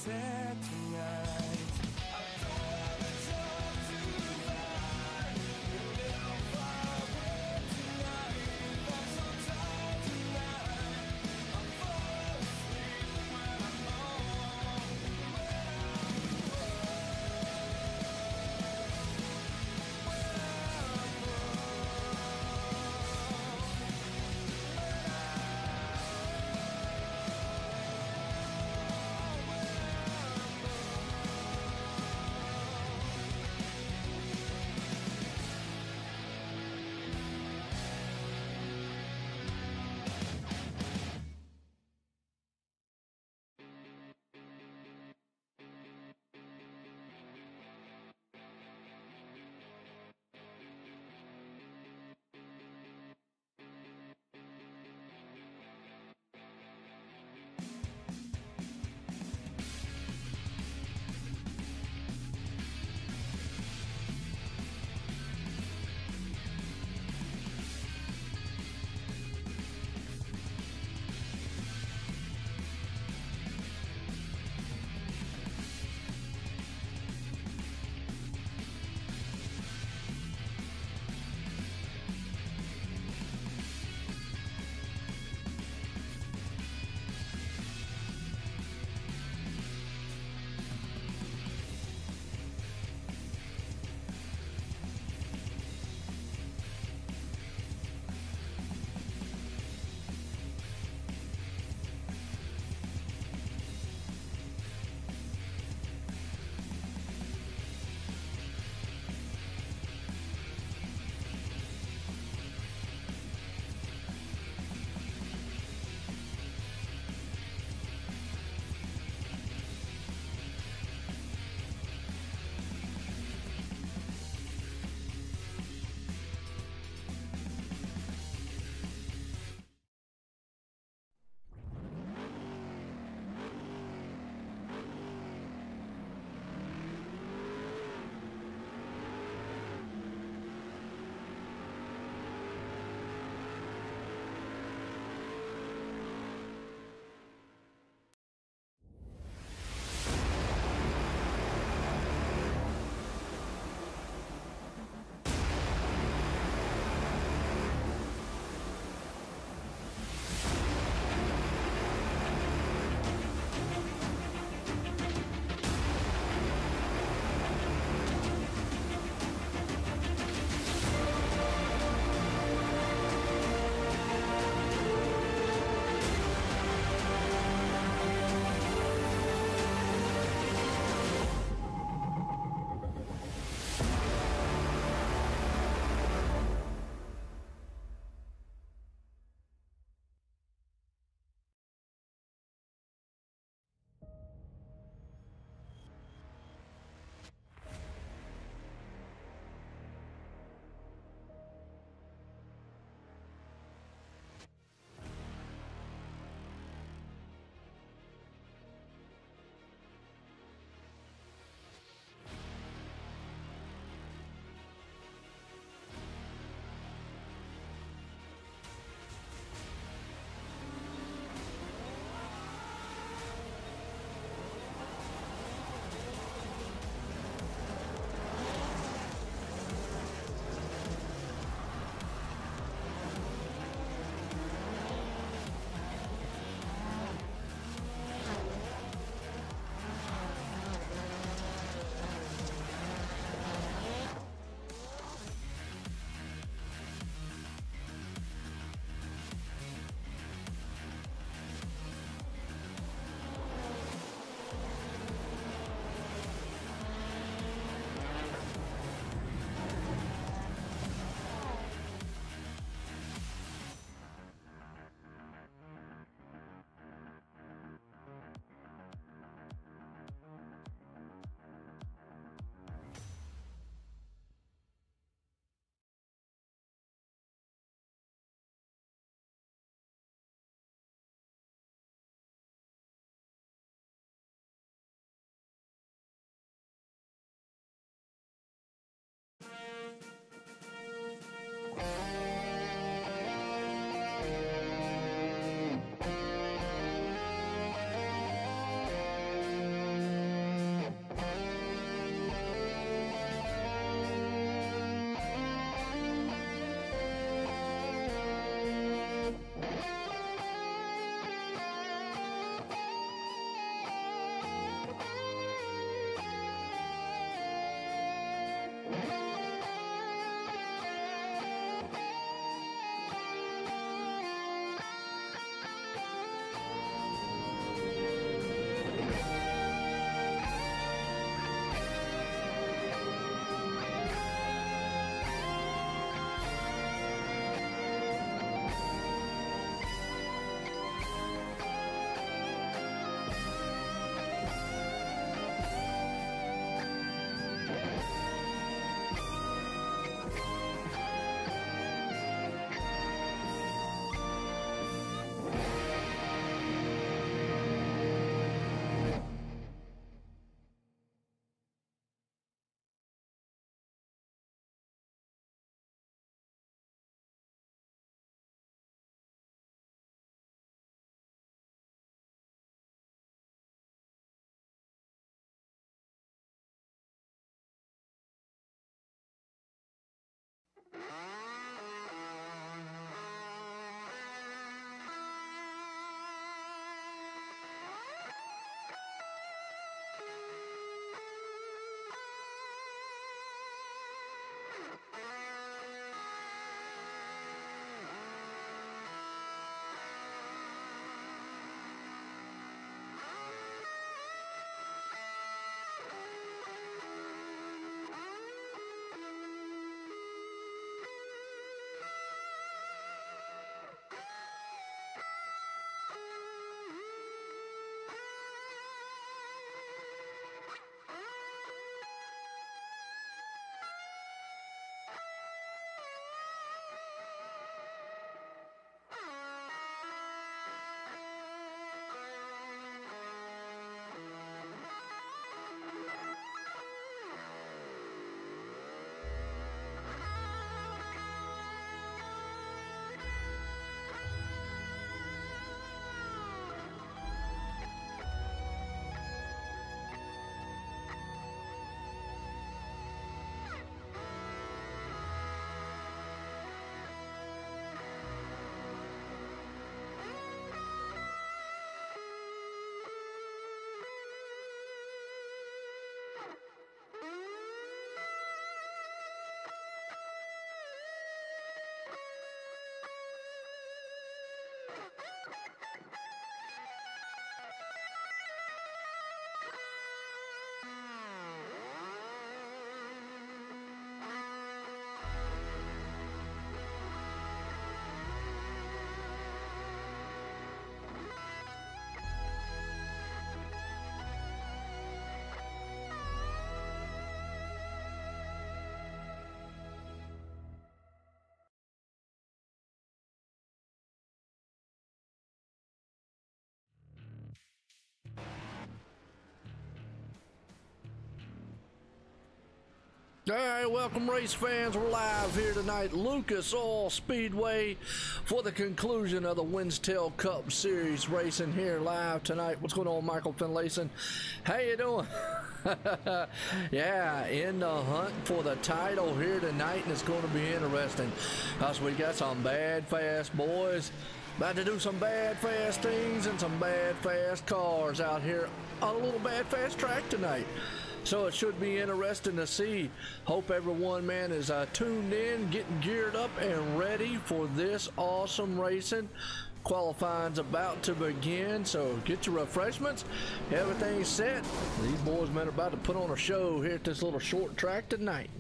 sunset tonight. I don't have a job to find, live far away tonight. I'm so tired tonight. I fall asleep when I'm home. All right, welcome race fans. We're live here tonight, Lucas Oil Speedway, for the conclusion of the Winstel Cup Series racing here live tonight. What's going on, Michael Finlayson? How you doing? Yeah, in the hunt for the title here tonight, and it's going to be interesting because we got some bad fast boys about to do some bad fast things and some bad fast cars out here on a little bad fast track tonight. So it should be interesting to see. Hope everyone, man, is tuned in, getting geared up and ready for this awesome racing. Qualifying's about to begin, so get your refreshments. Everything's set. These boys, man, are about to put on a show here at this little short track tonight.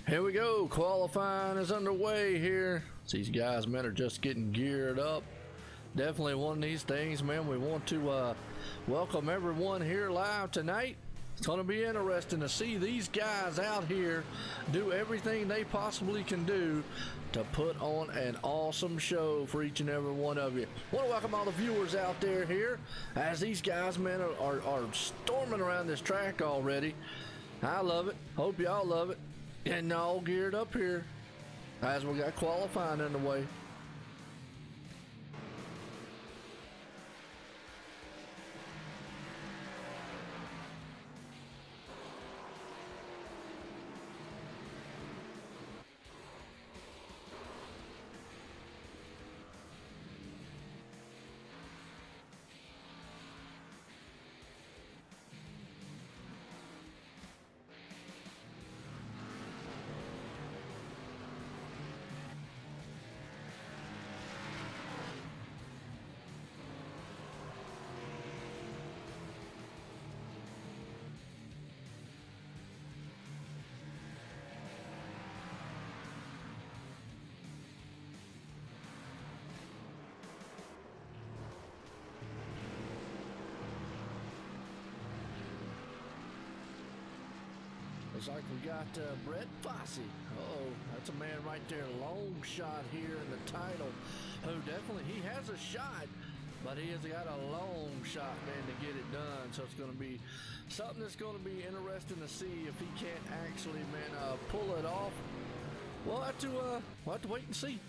Here we go. Qualifying is underway here. These guys, man, are just getting geared up. Definitely one of these things, man, we want to welcome everyone here live tonight. It's going to be interesting to see these guys out here do everything they possibly can do to put on an awesome show for each and every one of you. I want to welcome all the viewers out there here as these guys, man, are storming around this track already. I love it. Hope y'all love it. And all geared up here as we got qualifying underway. Looks like we got Brett Fossey. Uh-oh, that's a man right there, long shot here in the title, who definitely, he has a shot, but he has got a long shot, man, to get it done. So it's going to be something that's going to be interesting to see if he can't actually, man, pull it off. We'll have to wait and see.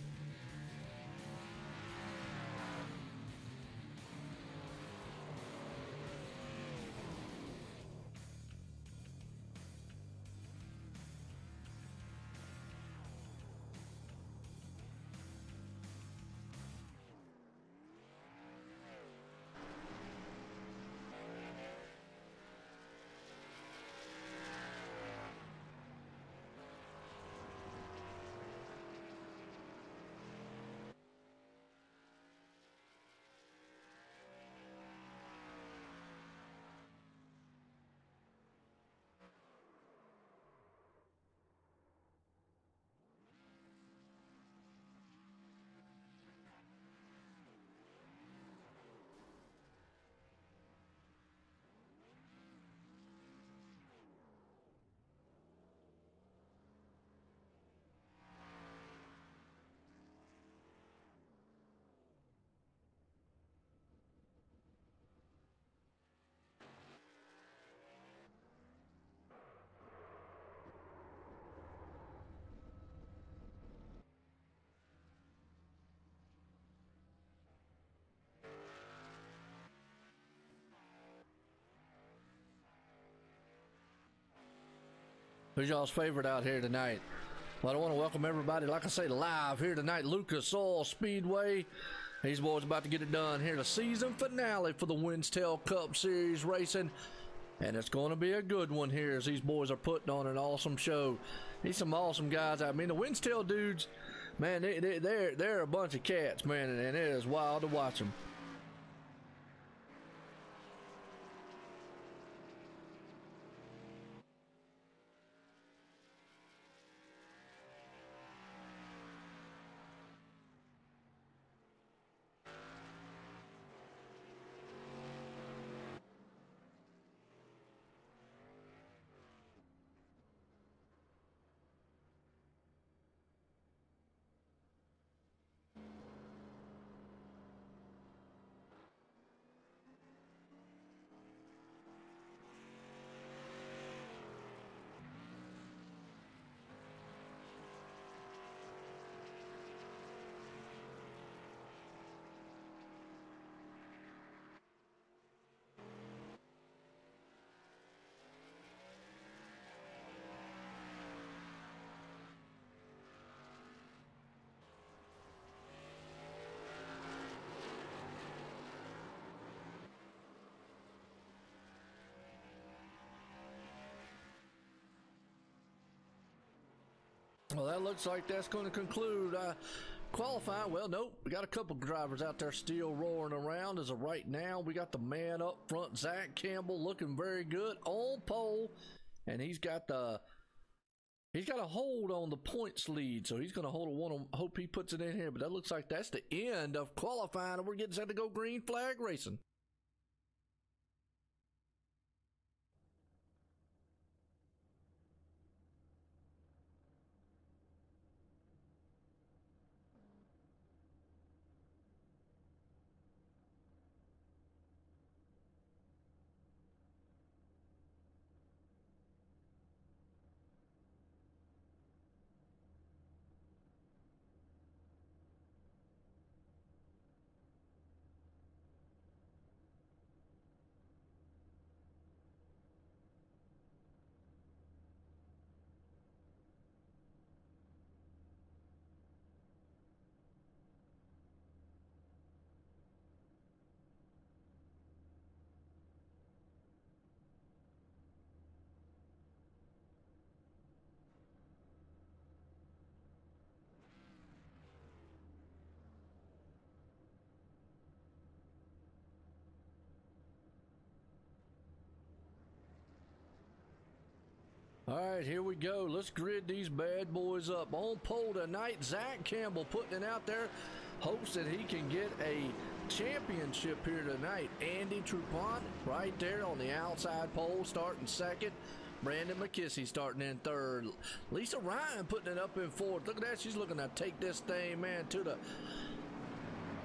Who's y'all's favorite out here tonight? Well, I want to welcome everybody, like I say, live here tonight, Lucas Oil Speedway. These boys about to get it done here, the season finale for the Winstel Cup Series Racing. And it's going to be a good one here as these boys are putting on an awesome show. These some awesome guys. I mean, the Winstel dudes, man, they're a bunch of cats, man, and it is wild to watch them. Well, that looks like that's going to conclude qualifying. Well, nope. We got a couple drivers out there still roaring around as of right now. We got the man up front, Zach Campbell, looking very good on pole, and he's got a hold on the points lead, so he's going to hold a one. Hope he puts it in here, but that looks like that's the end of qualifying, and we're getting set to go green flag racing. All right, here we go. Let's grid these bad boys up. On pole tonight, Zach Campbell putting it out there. Hopes that he can get a championship here tonight. Andy Trupont right there on the outside pole starting second. Brandon McKissy starting in third. Lisa Ryan putting it up in fourth. Look at that. She's looking to take this thing, man, to the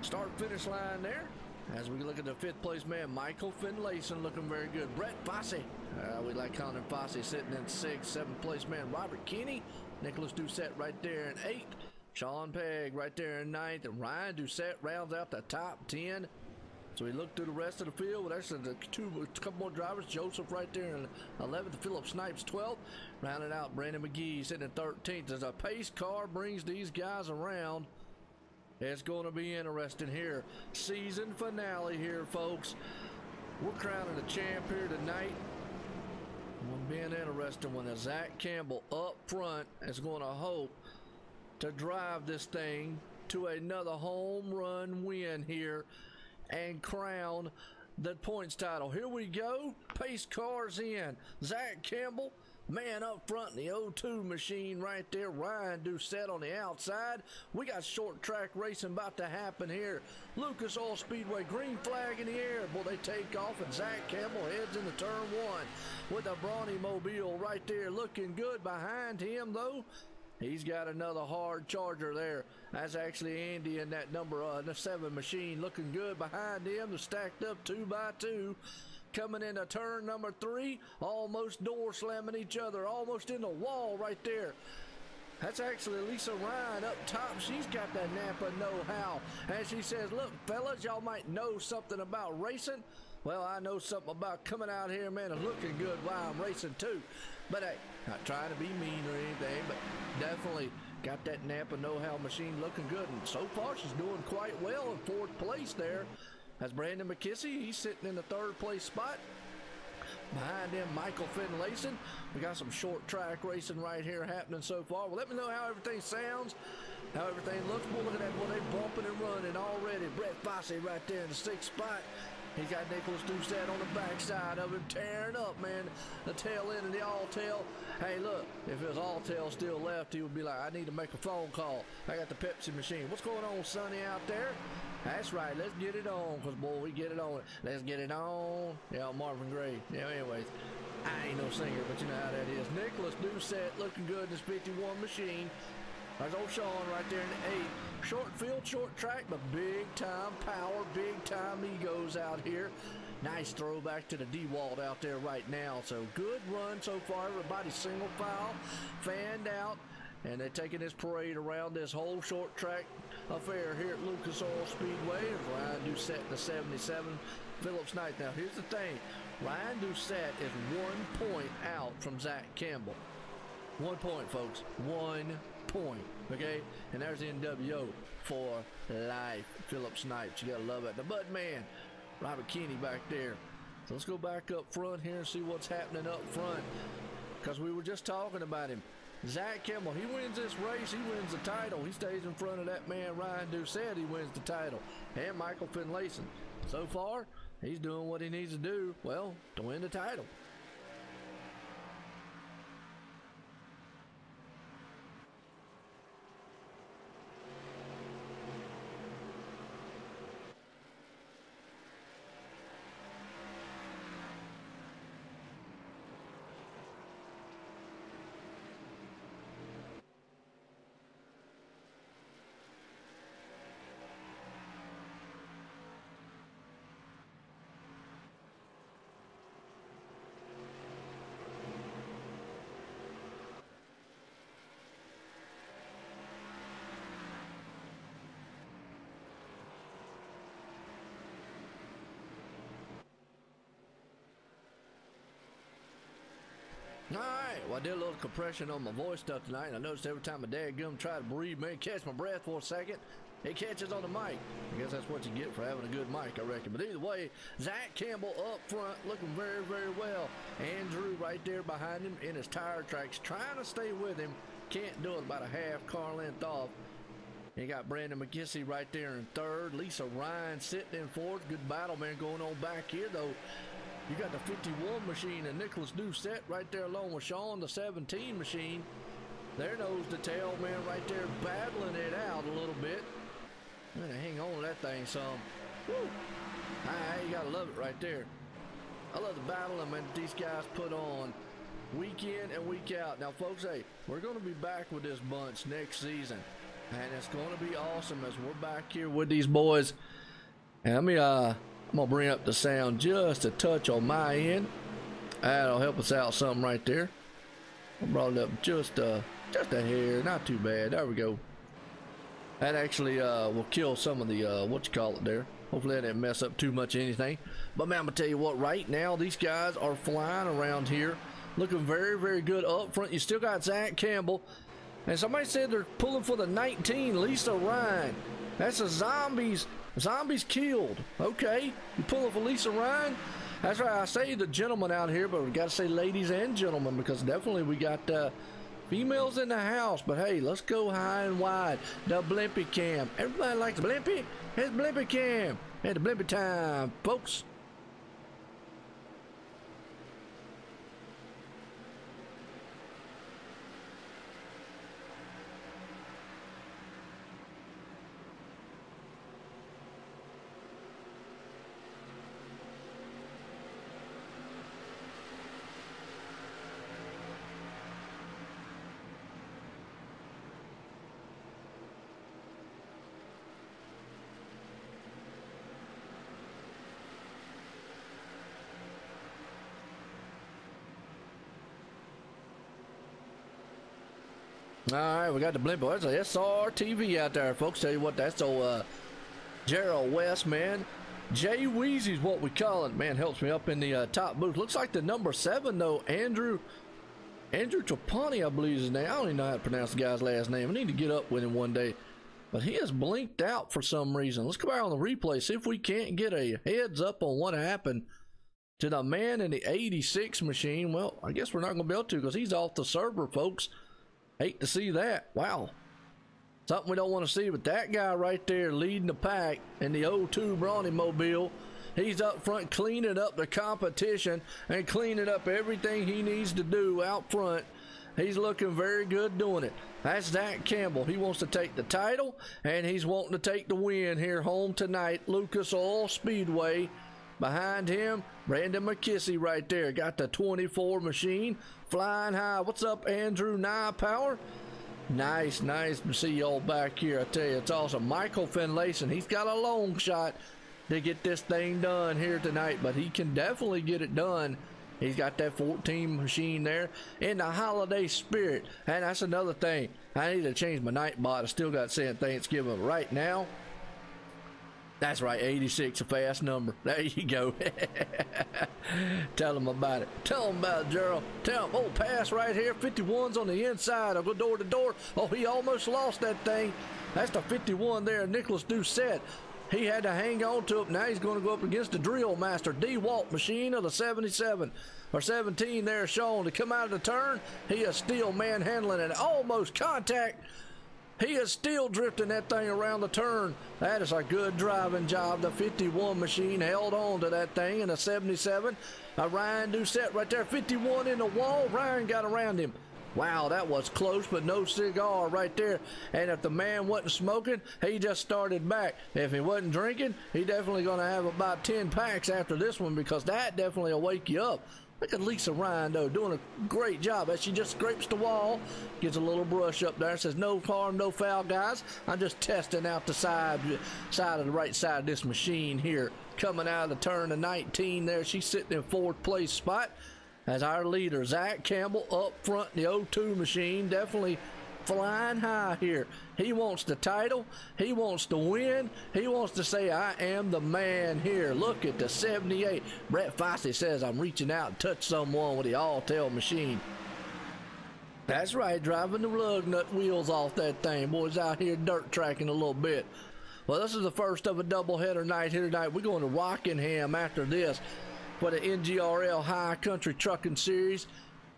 start-finish line there. As we look at the fifth place man, Michael Finlayson looking very good. Brett Fossey, we like calling him Fossey, sitting in sixth. Seventh place man, Robert Kinney. Nicholas Doucette right there in eighth. Sean Pegg right there in ninth. And Ryan Doucette rounds out the top 10. So we look through the rest of the field. Well, actually, a couple more drivers. Joseph right there in 11th. Philip Snipes 12th. Rounding out Brandon McGee sitting in 13th. As a pace car brings these guys around, it's going to be interesting here. Season finale here, folks. We're crowning a champ here tonight. Being interesting when Zach Campbell up front is going to hope to drive this thing to another home run win here and crown the points title. Here we go. Pace cars in. Zach Campbell, man up front in the O2 machine right there. Ryan Doucette on the outside. We got short track racing about to happen here. Lucas Oil Speedway, green flag in the air. Boy, they take off, and Zach Campbell heads into turn one with a Brawny Mobile right there. Looking good behind him, though. He's got another hard charger there. That's actually Andy in that number 7 machine. Looking good behind him. They're stacked up 2 by 2. Coming into turn number 3. Almost door slamming each other. Almost in the wall right there. That's actually Lisa Ryan up top. She's got that Napa know-how. And she says, look, fellas, y'all might know something about racing. Well, I know something about coming out here, man, and looking good while I'm racing too. But hey, not trying to be mean or anything, but definitely got that Napa know-how machine looking good. And so far, she's doing quite well in 4th place there. That's Brandon McKissy. He's sitting in the 3rd place spot. Behind him, Michael Finlayson. We got some short track racing right here happening so far. Well, let me know how everything sounds, how everything looks. Well, look at that. Well, they bumping and running already. Brett Fossey right there in the 6th spot. He's got Nicholas Doucette on the backside of him, tearing up, man. The tail end of the all-tail. Hey, look, if it was all-tail still left, he would be like, I need to make a phone call. I got the Pepsi machine. What's going on, Sonny, out there? That's right, let's get it on, because, boy, we get it on. Let's get it on. Yeah, Marvin Gaye. Yeah, anyways, I ain't no singer, but you know how that is. Nicholas Doucette looking good in his 51 machine. There's old Sean right there in the 8. Short field, short track, but big time power, big time egos out here. Nice throwback to the D-Walt out there right now. So good run so far. Everybody single file, fanned out, and they're taking this parade around this whole short track affair here at Lucas Oil Speedway. Ryan Doucette in the 77, Philip Snipes. Now here's the thing. Ryan Doucette is 1 point out from Zach Campbell. 1 point, folks. 1 point. Okay? And there's the NWO for life. Philip Snipes. You gotta love it. The Bud Man, Robert Kinney back there. So let's go back up front here and see what's happening up front. Because we were just talking about him. Zach Campbell, he wins this race, he wins the title. He stays in front of that man, Ryan Doucette, he wins the title. And Michael Finlayson. So far, he's doing what he needs to do, well, to win the title. Alright, well I did a little compression on my voice stuff tonight, and I noticed every time my dadgum try to breathe, man, catch my breath for a second, it catches on the mic. I guess that's what you get for having a good mic, I reckon. But either way, Zach Campbell up front, looking very, very well. Andrew right there behind him in his tire tracks, trying to stay with him. Can't do it, about a half car length off. You got Brandon McKissy right there in 3rd. Lisa Ryan sitting in 4th. Good battle, man, going on back here, though. You got the 51 machine and Nicholas Doucette right there along with Sean, the 17 machine. Their nose to tail, man, right there battling it out a little bit. Man, hang on to that thing some. Woo! You gotta love it right there. I love the battle, man, these guys put on. week in and week out. Now, folks, hey, we're going to be back with this bunch next season, and it's going to be awesome as we're back here with these boys. And let me, I'm going to bring up the sound just a touch on my end. That'll help us out some right there. I brought it up just a hair, not too bad. There we go. That actually will kill some of the what you call it there. Hopefully that didn't mess up too much of anything. But man, I'm gonna tell you what, right now these guys are flying around here, looking very, very good up front. You still got Zach Campbell, and somebody said they're pulling for the 19, Lisa Ryan. That's a zombies killed. Okay, you pulling for Lisa Ryan? That's right. I say the gentlemen out here, but we got to say ladies and gentlemen, because definitely we got females in the house. But hey, let's go high and wide. The Blimpy Cam. Everybody likes Blimpy. It's Blimpy Cam. Hey, the Blimpy time, folks. All right, we got the Blimp. That's a SRTV out there, folks. Tell you what, that's old Gerald West, man. Jay Weezy's what we call it. Man, helps me up in the top booth. Looks like the number 7, though, Andrew Trapani, I believe is his name. I don't even know how to pronounce the guy's last name. I need to get up with him one day. But he has blinked out for some reason. Let's go back on the replay, see if we can't get a heads up on what happened to the man in the 86 machine. Well, I guess we're not going to be able to because he's off the server, folks. Hate to see that. Wow. Something we don't want to see, but that guy right there leading the pack in the 02 Brawny Mobile, he's up front cleaning up the competition and cleaning up everything he needs to do out front. He's looking very good doing it. That's Zach Campbell. He wants to take the title, and he's wanting to take the win here home tonight. Lucas Oil Speedway. Behind him, Brandon McKissy right there. Got the 24 machine flying high. What's up, Andrew Power? Nice to see y'all back here. I tell you, it's awesome. Michael Finlayson, he's got a long shot to get this thing done here tonight, but he can definitely get it done. He's got that 14 machine there in the holiday spirit. And that's another thing. I need to change my night bot. I still got saying Thanksgiving right now. That's right, 86, a fast number. There you go. Tell them about it. Tell them about it, Gerald. Tell them, oh, pass right here. 51's on the inside. I'll go door to door. Oh, he almost lost that thing. That's the 51 there, Nicholas Doucette. He had to hang on to it. Now he's going to go up against the drill master, D. Walt machine of the 77 or 17 there, Sean. To come out of the turn, he is still manhandling it. Almost contact. He is still drifting that thing around the turn. That is a good driving job. The 51 machine held on to that thing in a 77. Ryan Doucette right there, 51 in the wall. Ryan got around him. Wow, that was close, but no cigar right there. And if the man wasn't smoking, he just started back. If he wasn't drinking, he definitely going to have about 10 packs after this one, because that definitely will wake you up. Look at Lisa Ryan, though, doing a great job as she just scrapes the wall, gets a little brush up there, says no harm, no foul, guys. I'm just testing out the side of the right side of this machine here. Coming out of the turn of 19 there, she's sitting in 4th place spot as our leader, Zach Campbell, up front in the 02 machine, definitely flying high here. He wants the title. He wants to win. He wants to say, I am the man here. Look at the 78. Brett Fossey says, I'm reaching out and touch someone with the all-tail machine. That's right, driving the lug nut wheels off that thing. Boys out here dirt tracking a little bit. Well, this is the first of a doubleheader night here tonight. We're going to Rockingham after this for the NGRL High Country Trucking Series.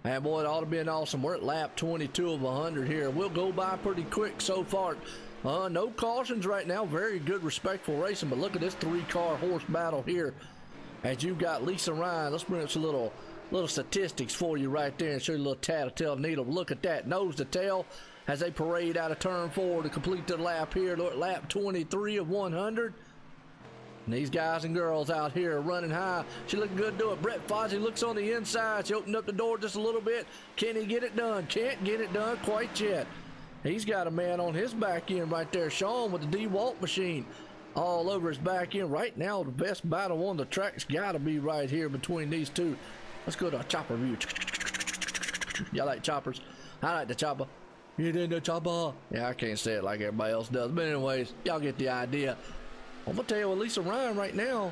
And boy, it ought to be an awesome. We're at lap 22 of 100 here. We'll go by pretty quick so far. No cautions right now. Very good, respectful racing. But look at this 3-car horse battle here. As you got Lisa Ryan. Let's bring up some little statistics for you right there and show you a little tattletale needle. Look at that, nose to tail as they parade out of turn 4 to complete the lap here. Look at lap 23 of 100. And these guys and girls out here running high. She looking good to do it. Brett Fozzie looks on the inside. She opened up the door just a little bit. Can he get it done? Can't get it done quite yet. He's got a man on his back end right there. Sean with the DeWalt machine all over his back end. Right now, the best battle on the track's got to be right here between these two. Let's go to a chopper view. Y'all like choppers? I like the chopper. You did the chopper. Yeah, I can't say it like everybody else does. But anyways, y'all get the idea. I'm going to tell you what, Lisa Ryan right now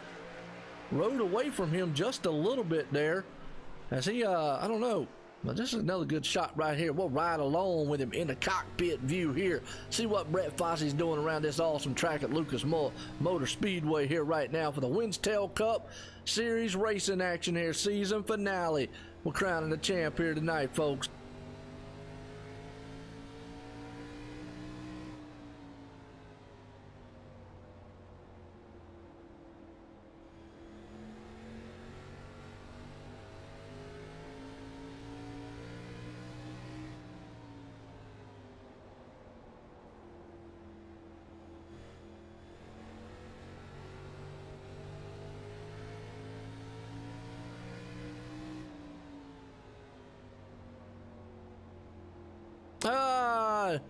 rode away from him just a little bit there. As he, I don't know. But this is another good shot right here. We'll ride along with him in the cockpit view here. See what Brett Fossey's doing around this awesome track at Lucas Motor Speedway here right now for the Winstel Cup Series racing action here. Season finale. We're crowning the champ here tonight, folks.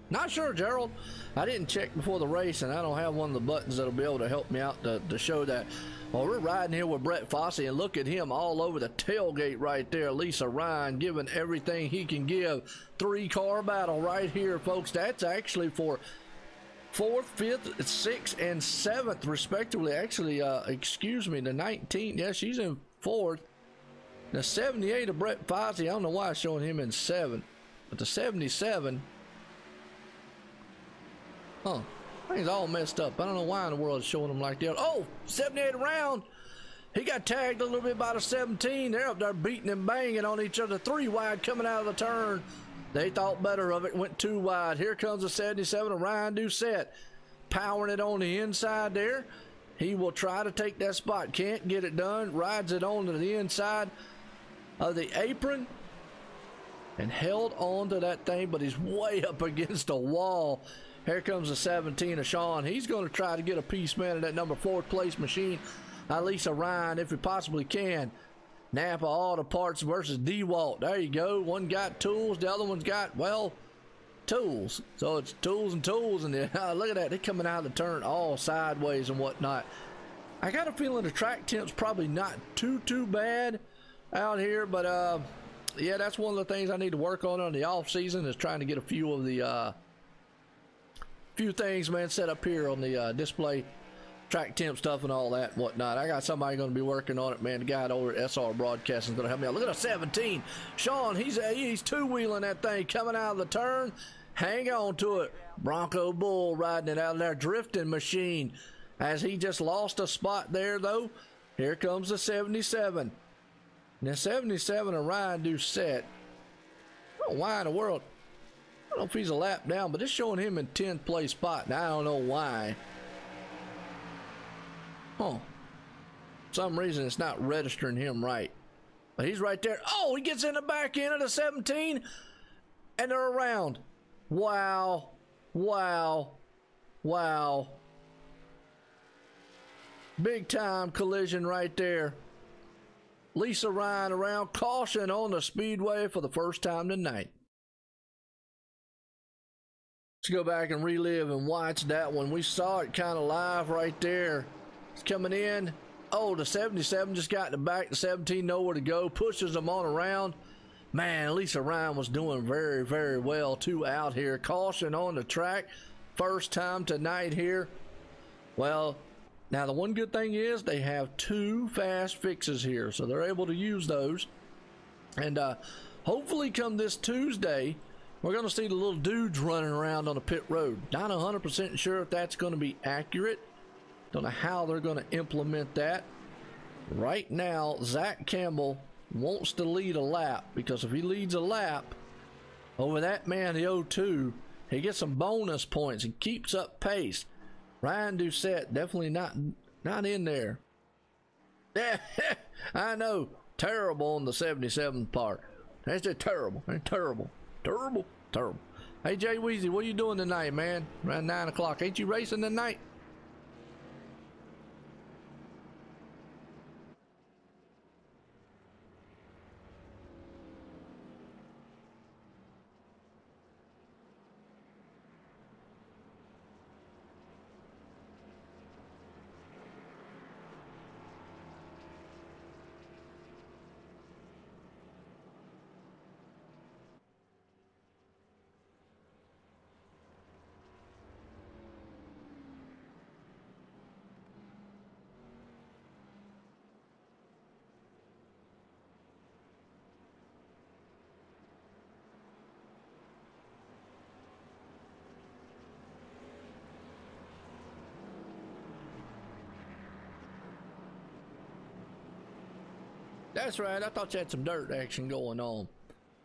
Not sure, Gerald. I didn't check before the race, and I don't have one of the buttons that'll be able to help me out to show that. Well, we're riding here with Brett Fossey, and look at him all over the tailgate right there. Lisa Ryan giving everything he can give. 3-car battle right here, folks. That's actually for 4th, 5th, 6th, and 7th, respectively. Actually, excuse me, the 19th. Yeah, she's in 4th. The 78 of Brett Fossey, I don't know why it's showing him in 7th. But the 77, things all messed up. I don't know why in the world it's showing them like that. Oh, 78 around. He got tagged a little bit by the 17. They're up there beating and banging on each other. 3 wide coming out of the turn. They thought better of it. Went 2 wide. Here comes the 77 of Ryan Doucette. Powering it on the inside there. He will try to take that spot. Can't get it done. Rides it on to the inside of the apron. And held on to that thing, but he's way up against a wall. Here comes the 17 of Sean. He's going to try to get a piece, man, of that number 4th place machine. Lisa Ryan, if he possibly can. Napa Auto Parts versus DeWalt. There you go. One got tools. The other one's got, well, tools. So it's tools and tools. And look at that. They're coming out of the turn all sideways and whatnot. I got a feeling the track temp's probably not too bad out here, but yeah, that's one of the things I need to work on the off season, is trying to get a few of the few things, man, set up here on the display, track temp stuff and all that and whatnot. I got somebody going to be working on it, man. The guy over at SR Broadcasting is going to help me out. Look at a 17. Sean, he's two-wheeling that thing coming out of the turn. Hang on to it. Bronco Bull riding it out of there. Drifting machine. As he just lost a spot there, though. Here comes the 77. Now, 77 of Ryan Doucette. I don't know why in the world. I don't know if he's a lap down, but it's showing him in 10th place spot. Now, I don't know why. For some reason, it's not registering him right. But he's right there. Oh, he gets in the back end of the 17. And they're around. Wow. Wow. Wow. Big time collision right there. Lisa Ryan around. Caution on the speedway for the first time tonight. Let's go back and relive and watch that one. We saw it kind of live right there. It's coming in. Oh, the 77 just got in the back. The 17 nowhere to go. Pushes them on around. Man, Lisa Ryan was doing very, very well too out here. Caution on the track. First time tonight here. Well, now the one good thing is they have 2 fast fixes here, so they're able to use those. And hopefully come this Tuesday, we're going to see the little dudes running around on the pit road. Not 100% sure if that's going to be accurate. Don't know how they're going to implement that. Right now, Zach Campbell wants to lead a lap, because if he leads a lap over that man, the 02, he gets some bonus points and keeps up pace. Ryan Doucette definitely not in there. Yeah, I know. Terrible on the 77 part. That's just terrible. Terrible. Terrible. Terrible. Hey, Jay Weezy, what are you doing tonight, man? Around 9 o'clock. Ain't you racing tonight? That's right, I thought you had some dirt action going on.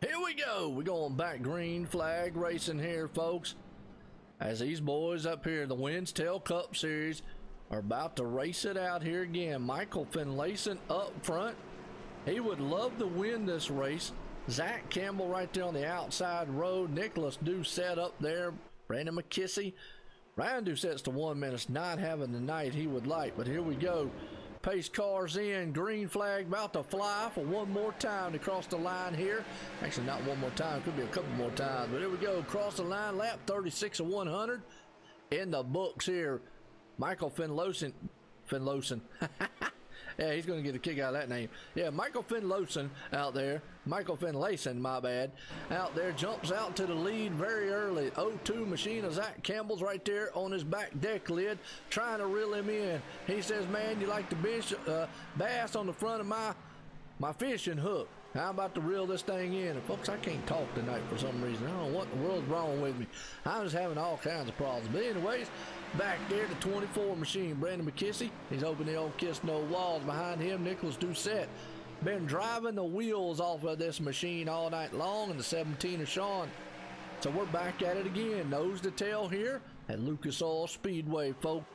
Here we go, we're going back green flag racing here, folks. As these boys up here in the Winstel Cup Series are about to race it out here again. Michael Finlayson up front. He would love to win this race. Zach Campbell right there on the outside road. Nicholas Doucette up there. Brandon McKissy. Ryan Doucette's the one man that's not having the night he would like, but here we go. Pace cars in, green flag about to fly for one more time to cross the line here. Actually, not one more time, could be a couple more times, but here we go. Cross the line, lap 36 of 100 in the books here. Michael Finlayson. Yeah, he's going to get a kick out of that name. Yeah, Michael Finlayson out there. Michael Finlayson, my bad. Out there, jumps out to the lead very early. 0-2 machine of Zach Campbell's right there on his back deck lid, trying to reel him in. He says, man, you like the bass on the front of my fishing hook. How about to reel this thing in? And folks, I can't talk tonight for some reason. I don't know what in the world's wrong with me. I'm just having all kinds of problems. But anyways, back there, the 24 machine, Brandon McKissy. He's opening the old Kiss No Walls. Behind him, Nicholas Doucette. Been driving the wheels off of this machine all night long, and the 17 of Sean. So we're back at it again. Nose to tail here at Lucas Oil Speedway, folks.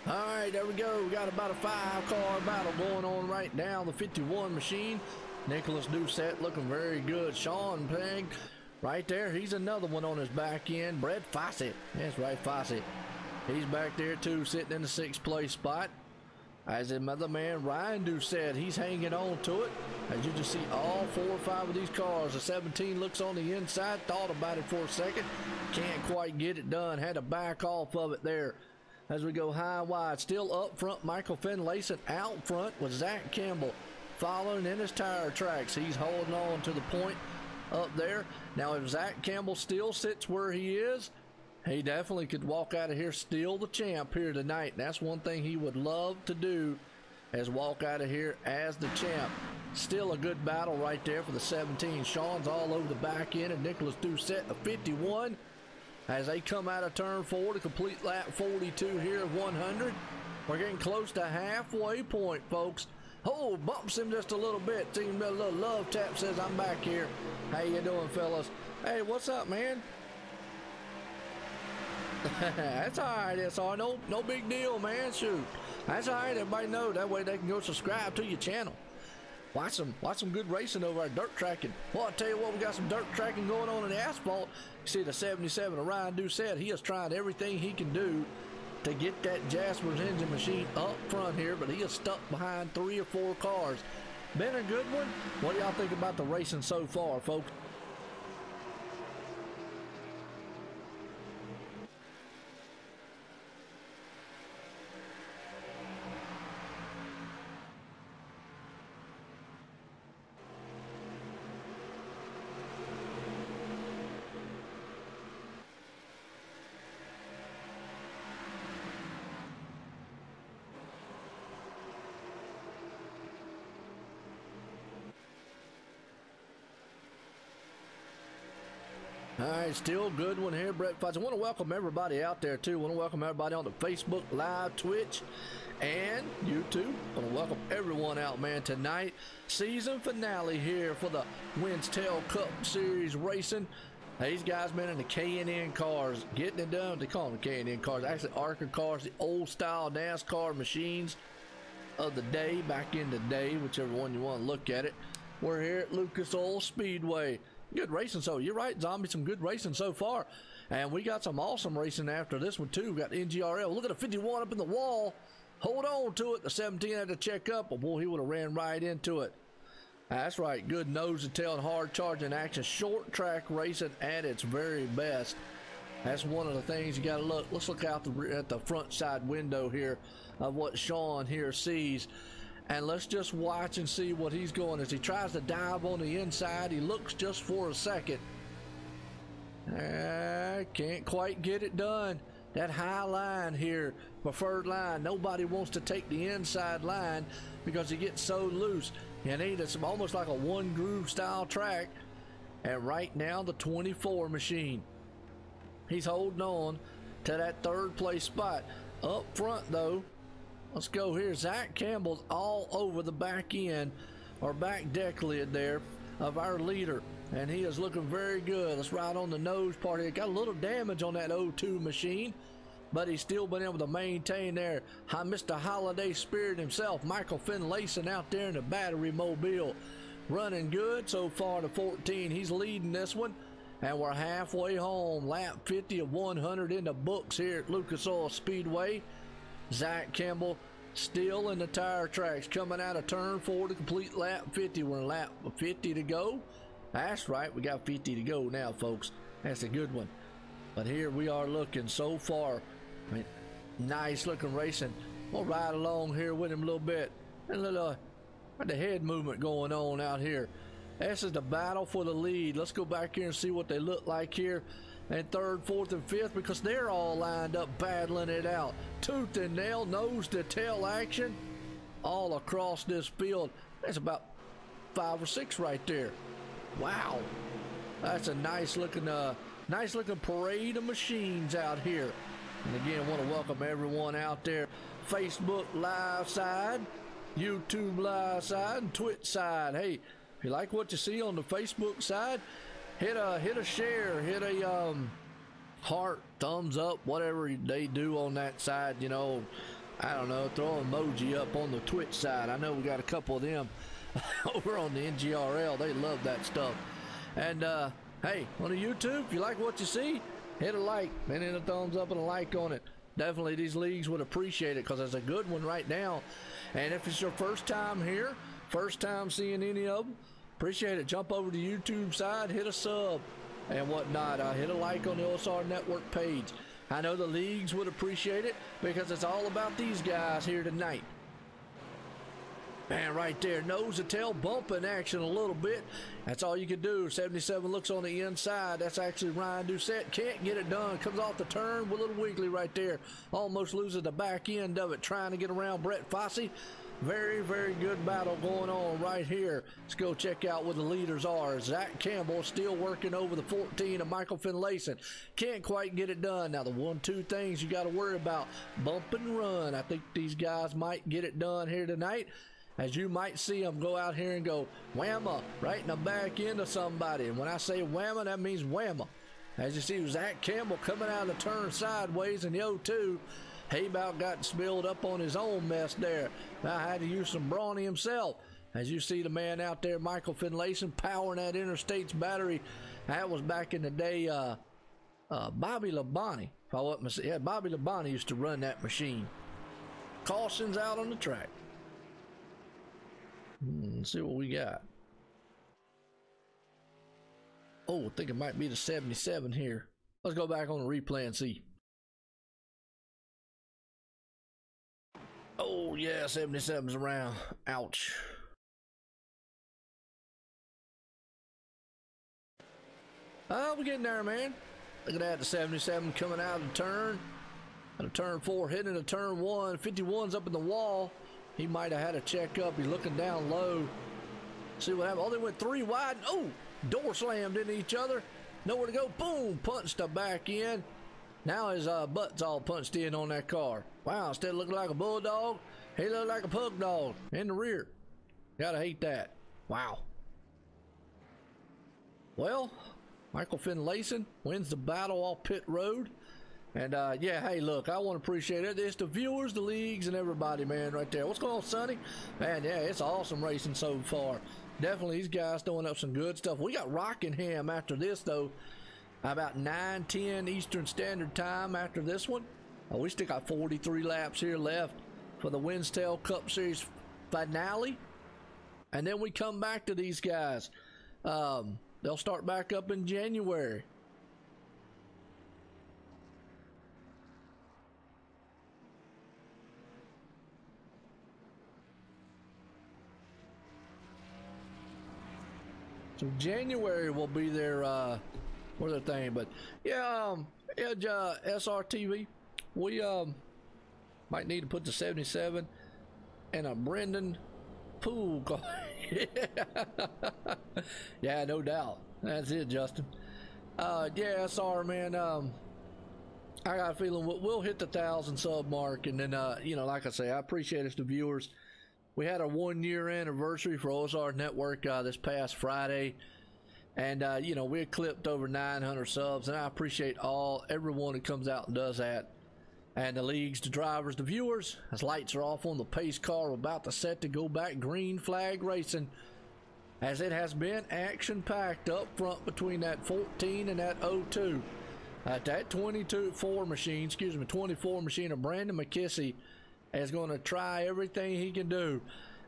All right, there we go. We got about a 5-car battle going on right now. The 51 machine. Nicholas Doucette looking very good. Sean Pegg right there. He's another one on his back end. Brett Fawcett. That's right, Fawcett. He's back there too, sitting in the 6th place spot. As another man, Ryan Doucette, he's hanging on to it. As you just see all 4 or 5 of these cars. The 17 looks on the inside, thought about it for a second. Can't quite get it done. Had to back off of it there. As we go high and wide, still up front, Michael Finlayson out front with Zach Campbell following in his tire tracks. He's holding on to the point up there. Now, if Zach Campbell still sits where he is, he definitely could walk out of here still the champ here tonight. That's one thing he would love to do, is walk out of here as the champ. Still a good battle right there for the 17. Sean's all over the back end, and Nicholas Doucette, the 51. As they come out of turn 4 to complete lap 42 here of 100. We're getting close to halfway point, folks. Oh, bumps him just a little bit. See him a little love tap, says, I'm back here. How you doing, fellas? Hey, what's up, man? That's all right. That's all right. No big deal, man. Shoot. That's all right. Everybody know. That way they can go subscribe to your channel. Watch some good racing over our dirt tracking. Well, I tell you what, we got some dirt tracking going on in the asphalt. You see the 77 of Ryan Doucette. He is trying everything he can do to get that Jasper's engine machine up front here, but he is stuck behind 3 or 4 cars. Been a good one. What do y'all think about the racing so far, folks? All right, still a good one here, Brett Fudge. I want to welcome everybody out there, too. I want to welcome everybody on the Facebook Live, Twitch, and YouTube. I want to welcome everyone out, man, tonight. Season finale here for the Winstel Cup Series Racing. These guys, man, in the K&N cars, getting it done. They call them the K&N cars. Actually, ARCA cars, the old-style NASCAR machines of the day, back in the day, whichever one you want to look at it. We're here at Lucas Oil Speedway. Good racing, so you're right, Zombie, some good racing so far. And we got some awesome racing after this one too. We got NGRL. Look at the 51 up in the wall. Hold on to it. The 17 had to check up, but boy, he would have ran right into it. That's right. Good nose to tail and hard charging action. Short track racing at its very best. That's one of the things you got to look. Let's look out at the front side window here of what Sean here sees. And let's just watch and see what he's going. As he tries to dive on the inside, he looks just for a second. Can't quite get it done. That high line here, preferred line, nobody wants to take the inside line because he gets so loose. And it's almost like a one groove style track. And right now the 24 machine, he's holding on to that third place spot. Up front though, let's go here. Zach Campbell's all over the back end or back deck lid there of our leader, and he is looking very good. Let's ride on the nose part here. Got a little damage on that 02 machine, but he's still been able to maintain there. Mr. Holiday Spirit himself, Michael Finlayson, out there in the battery mobile, running good so far to 14. He's leading this one, and we're halfway home. Lap 50 of 100 in the books here at Lucas Oil Speedway. Zach Campbell still in the tire tracks, coming out of turn 4 to complete lap 50. We're in lap 50 to go. That's right, we got 50 to go now, folks. That's a good one. But here we are looking so far. I mean, nice looking racing. We'll ride along here with him a little bit. And a little the head movement going on out here. This is the battle for the lead. Let's go back here and see what they look like here. And third, fourth, and fifth, because they're all lined up battling it out. Tooth and nail, nose to tail action all across this field. There's about 5 or 6 right there. Wow, that's a nice looking parade of machines out here. And again, I want to welcome everyone out there. Facebook live side, YouTube live side, and Twitch side. Hey, if you like what you see on the Facebook side, hit a share, hit a heart, thumbs up, whatever they do on that side. You know, I don't know, throw an emoji up on the Twitch side. I know we got a couple of them over on the NGRL. They love that stuff. And hey, on the YouTube, if you like what you see, hit a like and then a thumbs up and a like on it. Definitely these leagues would appreciate it because it's a good one right now. And if it's your first time here, first time seeing any of them, appreciate it. Jump over to the YouTube side, hit a sub and whatnot. Hit a like on the OSR Network page. I know the leagues would appreciate it because it's all about these guys here tonight. Man, right there, nose to tail bumping action a little bit. That's all you can do. 77 looks on the inside. That's actually Ryan Doucette. Can't get it done. Comes off the turn with a little wiggly right there. Almost loses the back end of it, trying to get around Brett Fossey. Very, very good battle going on right here. Let's go check out what the leaders are. Zach Campbell still working over the 14 of Michael Finlayson. Can't quite get it done. Now, the 1-2 things you got to worry about. Bump and run. I think these guys might get it done here tonight. As you might see them go out here and go whamma right in the back end of somebody. And when I say whamma, that means whamma. As you see, Zach Campbell coming out of the turn sideways in the 0-2. He about got spilled up on his own mess there. Now I had to use some brawny himself. As you see the man out there, Michael Finlayson, powering that Interstate's battery. That was back in the day, Bobby Labonte. If I wasn't mistaken, yeah, Bobby Labonte used to run that machine. Cautions out on the track. Let's see what we got. Oh, I think it might be the 77 here. Let's go back on the replay and see. Oh, yeah, 77's around. Ouch. Oh, we're getting there, man. Look at that, the 77 coming out of the turn. Out of turn 4, hitting a turn 1. 51's up in the wall. He might have had a check up. He's looking down low. See what happened. Oh, they went 3 wide. Oh, door slammed into each other. Nowhere to go. Boom, punched the back in. Now his butt's all punched in on that car. Wow, instead of looking like a bulldog, he looked like a pug dog in the rear. Gotta hate that. Wow. Well, Michael Finlayson wins the battle off pit road. And yeah, hey, look, I want to appreciate it. It's the viewers, the leagues, and everybody, man, right there. What's going on, Sonny? Man, yeah, it's awesome racing so far. Definitely, these guys throwing up some good stuff. We got Rockingham after this, though. about 9:10 Eastern Standard Time after this one. We still got 43 laps here left for the Winstel Cup Series finale. And then we come back to these guys. They'll start back up in January. So January will be their thing. But yeah, Edge SRTV, we might need to put the 77 in a Brendan pool car. Yeah, no doubt. That's it, Justin. Yeah, SR, man. I got a feeling we'll hit the 1,000 sub mark, and then you know, like I say, I appreciate us, the viewers. We had a 1-year anniversary for OSR Network this past Friday, and you know, we clipped over 900 subs, and I appreciate everyone that comes out and does that. And the leagues, the drivers, the viewers, as lights are off on the pace car, we're about to set to go back green flag racing, as it has been action-packed up front between that 14 and that 02. That 24 machine of Brandon McKissy is going to try everything he can do.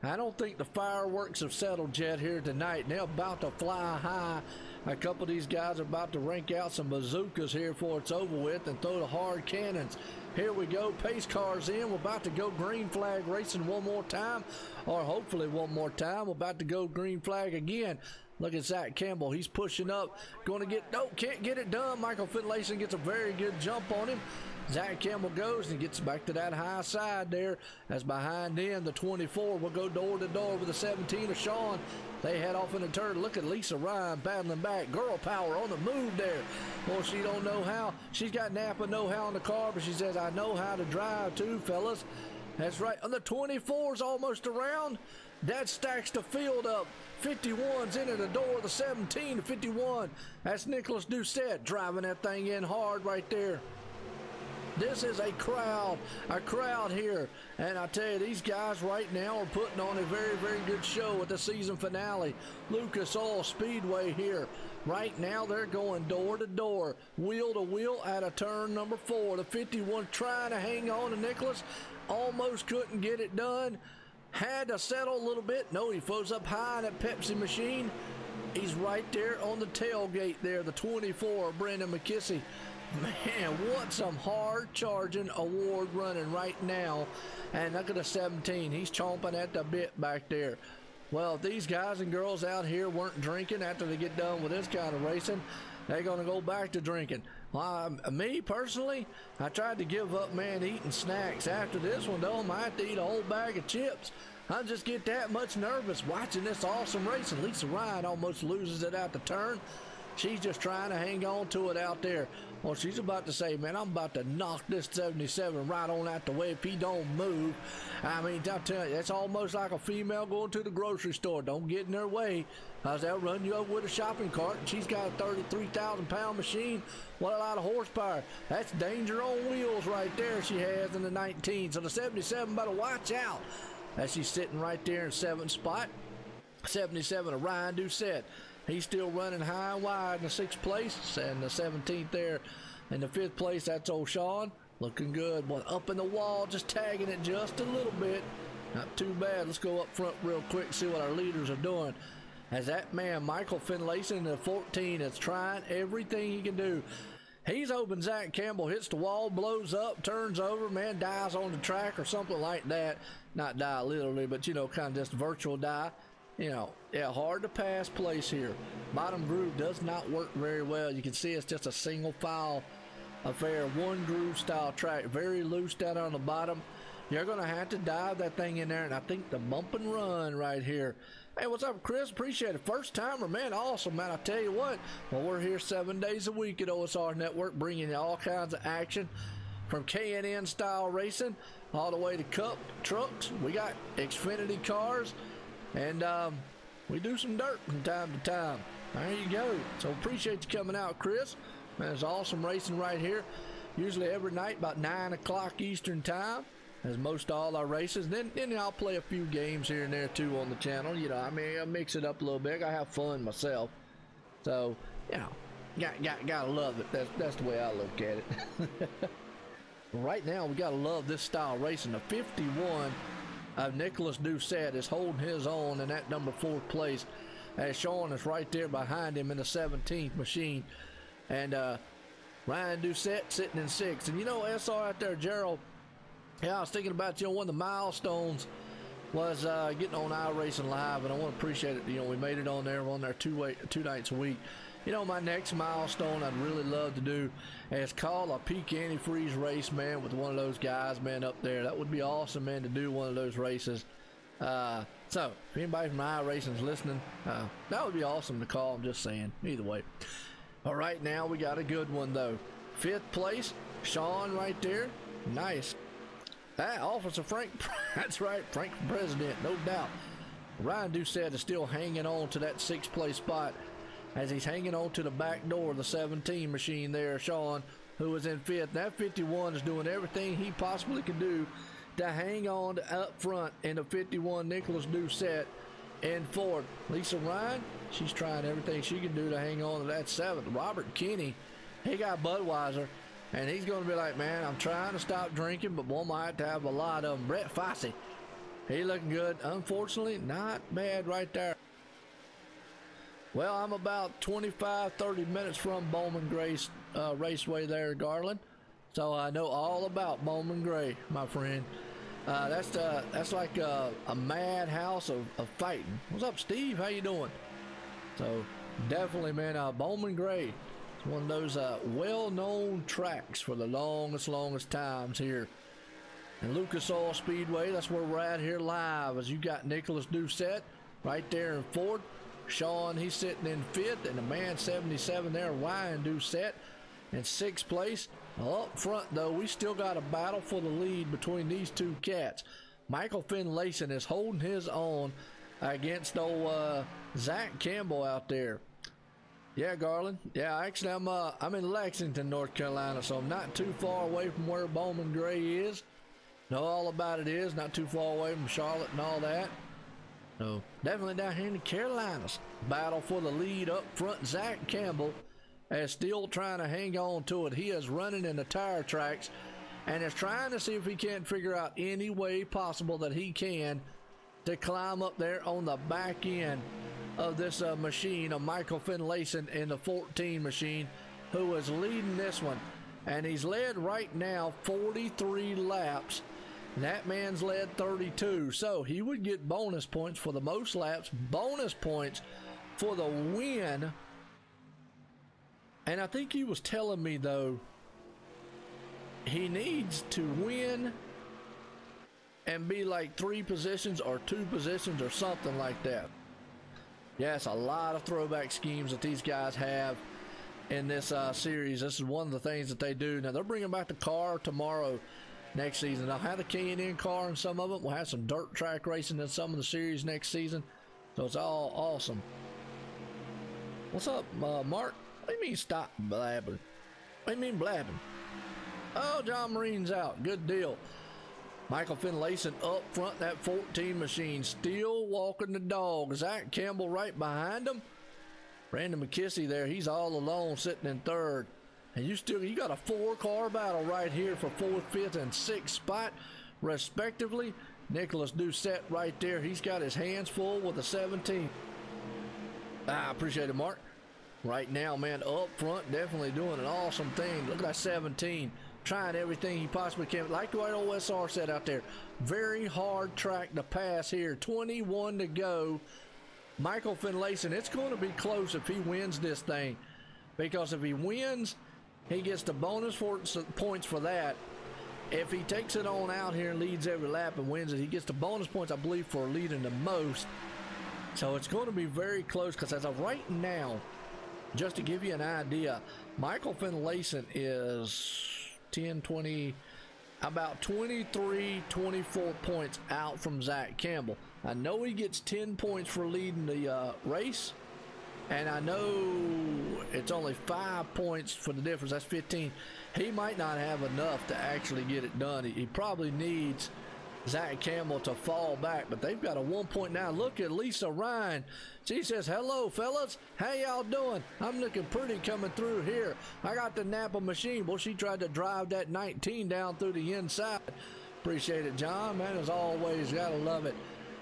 I don't think the fireworks have settled yet here tonight, and they're about to fly high. A couple of these guys are about to rank out some bazookas here before it's over with and throw the hard cannons. Here we go, pace cars in. We're about to go green flag racing one more time, or hopefully one more time. We're about to go green flag again. Look at Zach Campbell. He's pushing up. Going to get, nope, can't get it done. Michael Finlayson gets a very good jump on him. Zach Campbell goes and gets back to that high side there. As behind him, the 24 will go door to door with the 17 of Sean. They head off in the turn. Look at Lisa Ryan battling back. Girl power on the move there. Well, she don't know how. She's got Napa know-how in the car, but she says, I know how to drive too, fellas. That's right. And the 24's almost around. That stacks the field up. 51's into the door. The 17 to 51. That's Nicholas Doucette driving that thing in hard right there. This is a crowd here, and I tell you, these guys right now are putting on a very, very good show at the season finale. Lucas Oil Speedway here. Right now, they're going door to door, wheel to wheel at a turn number 4. The 51 trying to hang on to Nicholas, almost couldn't get it done. Had to settle a little bit. No, he flows up high in that Pepsi machine. He's right there on the tailgate there, the 24, Brendan McKissy. Man, what some hard charging award running right now. And look at the 17. He's chomping at the bit back there. Well, if these guys and girls out here weren't drinking after they get done with this kind of racing, they're going to go back to drinking. Me personally, I tried to give up, man, eating snacks. After this one, though, I might have to eat a whole bag of chips. I just get that much nervous watching this awesome racing. Lisa Ryan almost loses it out the turn. She's just trying to hang on to it out there. Well, she's about to say, man, I'm about to knock this 77 right on out the way if he don't move. I mean, I'll tell you, it's almost like a female going to the grocery store. Don't get in their way, because they'll run you over with a shopping cart. And she's got a 33,000-pound machine. What a lot of horsepower. That's danger on wheels right there she has in the 19. So the 77 better watch out as she's sitting right there in 7th spot. 77 of Ryan Doucette. He's still running high and wide in the 6th place, and the 17th there in the 5th place. That's old Sean, looking good. One up in the wall, just tagging it just a little bit. Not too bad. Let's go up front real quick, see what our leaders are doing. As that man, Michael Finlayson, in the 14, is trying everything he can do. He's hoping Zach Campbell hits the wall, blows up, turns over, man, dies on the track or something like that. Not die literally, but, you know, kind of just virtual die. You know, yeah, hard to pass place here. Bottom groove does not work very well. You can see it's just a single file affair, one groove style track, very loose down on the bottom. You're going to have to dive that thing in there, and I think the bump and run right here. Hey, what's up, Chris? Appreciate it. First timer, man, awesome, man. I tell you what, well, we're here 7 days a week at OSR Network, bringing you all kinds of action, from K&N style racing all the way to cup trucks. We got Xfinity cars. And we do some dirt from time to time. There you go. So appreciate you coming out, Chris. Man, it's awesome racing right here. Usually every night about 9 o'clock Eastern time, as most all our races. Then I'll play a few games here and there too on the channel. You know, I mean, I mix it up a little bit. I have fun myself. So, you know, Gotta love it. That's the way I look at it. Right now, we gotta love this style racing. The 51 of Nicholas Doucette is holding his own in that number 4th place, as Sean is right there behind him in the 17th machine, and Ryan Doucette sitting in 6th. And you know, SR out there, Gerald, yeah, I was thinking about, you know, one of the milestones was getting on iRacing Live, and I want to appreciate it. You know, we made it on there. We're on there two nights a week. You know, my next milestone I'd really love to do is call a peak antifreeze race, man, with one of those guys, man, up there. That would be awesome, man, to do one of those races. So, if anybody from iRacing is listening, that would be awesome to call. I'm just saying. Either way. All right, now we got a good one, though. 5th place, Sean right there. Nice. Officer Frank, that's right, Frank for president, no doubt. Ryan Doucette is still hanging on to that 6th place spot as he's hanging on to the back door of the 17 machine there. Sean, who was in 5th. That 51 is doing everything he possibly can do to hang on to up front in the 51. Nicholas Doucette in 4th. Lisa Ryan, she's trying everything she can do to hang on to that 7th. Robert Kinney, he got Budweiser. And he's going to be like, man, I'm trying to stop drinking, but one might have a lot of them. Brett Fossey, he looking good. Unfortunately, not bad right there. Well, I'm about 25-30 minutes from Bowman Gray Raceway there, Garland. So I know all about Bowman Gray, my friend. That's like a madhouse of fighting. What's up, Steve? How you doing? So definitely, man, Bowman Gray. One of those well-known tracks for the longest times here in Lucas Oil Speedway. That's where we're at here live, as you got Nicholas Doucette right there in 4th. Sean, he's sitting in 5th, and the man 77 there, Ryan Doucette, in 6th place. Up front, though, we still got a battle for the lead between these two cats. Michael Finlayson is holding his own against old Zach Campbell out there. Yeah, Garland. Yeah, actually, I'm in Lexington, North Carolina, so I'm not too far away from where Bowman Gray is. Know all about it is. Not too far away from Charlotte and all that. So, definitely down here in the Carolinas. Battle for the lead up front. Zach Campbell is still trying to hang on to it. He is running in the tire tracks and is trying to see if he can't figure out any way possible that he can to climb up there on the back end of this machine of Michael Finlayson in the 14 machine, who is leading this one, and he's led right now 43 laps. That man's led 32, so he would get bonus points for the most laps, bonus points for the win. And I think he was telling me, though, he needs to win and be like 3 positions or 2 positions or something like that. Yes, a lot of throwback schemes that these guys have in this series. This is one of the things that they do. Now, they're bringing back the car tomorrow next season. They'll have the K&N car in some of them. We'll have some dirt track racing in some of the series next season. So it's all awesome. What's up, Mark? What do you mean stop blabbing? What do you mean blabbing? Oh, John Marine's out. Good deal. Michael Finlayson up front, that 14 machine, still walking the dog. Zach Campbell right behind him. Brandon McKissy there, he's all alone sitting in 3rd. And you got a 4-car battle right here for 4th, 5th, and 6th spot, respectively. Nicholas Doucette right there, he's got his hands full with the 17. I appreciate it, Mark. Right now, man, up front, definitely doing an awesome thing. Look at that 17. Trying everything he possibly can. Like what old SR said out there, very hard track to pass here. 21 to go. Michael Finlayson, it's going to be close if he wins this thing, because if he wins, he gets the bonus points for that. If he takes it on out here and leads every lap and wins it, he gets the bonus points, I believe, for leading the most. So it's going to be very close, because as of right now, just to give you an idea, Michael Finlayson is 10, 20, about 23, 24 points out from Zach Campbell. I know he gets 10 points for leading the race, and I know it's only 5 points for the difference. That's 15. He might not have enough to actually get it done. He probably needs Zach Campbell to fall back, but they've got a 1.9. Look at Lisa Ryan. She says, hello, fellas. How y'all doing? I'm looking pretty coming through here. I got the Napa machine. Well, she tried to drive that 19 down through the inside. Appreciate it, John. Man, as always, gotta love it.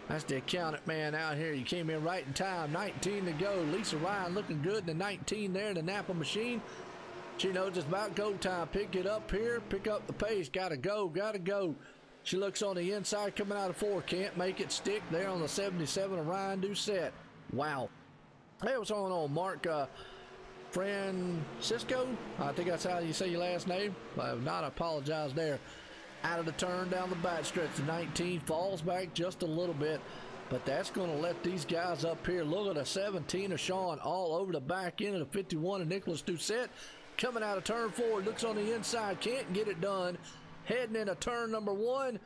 That's the accountant man out here. You came in right in time. 19 to go. Lisa Ryan looking good in the 19 there in the Napa machine. She knows it's about go time. Pick it up here. Pick up the pace. Gotta go. Gotta go. She looks on the inside coming out of 4. Can't make it stick there on the 77 of Ryan Doucette. Wow. Hey, what's going on, Mark Francisco? I think that's how you say your last name. I have not apologized there. Out of the turn down the back stretch. The 19 falls back just a little bit, but that's going to let these guys up here. Look at the 17 of Sean all over the back end of the 51 of Nicholas Doucette. Coming out of turn 4. Looks on the inside. Can't get it done. Heading into turn number 1.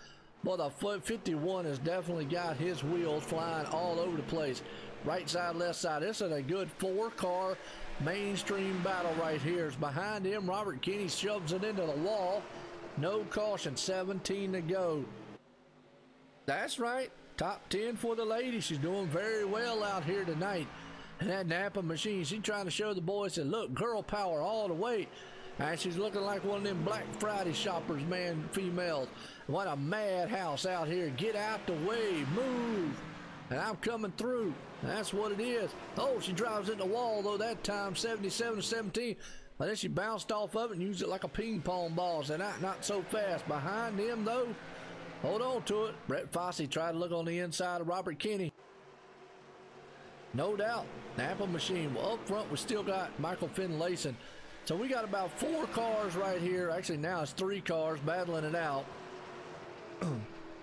Well, the 51 has definitely got his wheels flying all over the place. Right side, left side. This is a good 4-car mainstream battle right here. It's behind him. Robert Kinney shoves it into the wall. No caution. 17 to go. That's right. Top 10 for the lady. She's doing very well out here tonight. And that Napa machine, she's trying to show the boys that, look, girl power all the way. And she's looking like one of them Black Friday shoppers, man, females. What a madhouse out here. Get out the way. Move. And I'm coming through. That's what it is. Oh, she drives in the wall, though, that time. 77 to 17. But then she bounced off of it and used it like a ping pong ball. So not so fast. Behind him, though, hold on to it. Brett Fossey tried to look on the inside of Robert Kinney. No doubt. Napa machine. Well, up front, we still got Michael Finlayson. So we got about 4 cars right here. Actually, now it's 3 cars battling it out.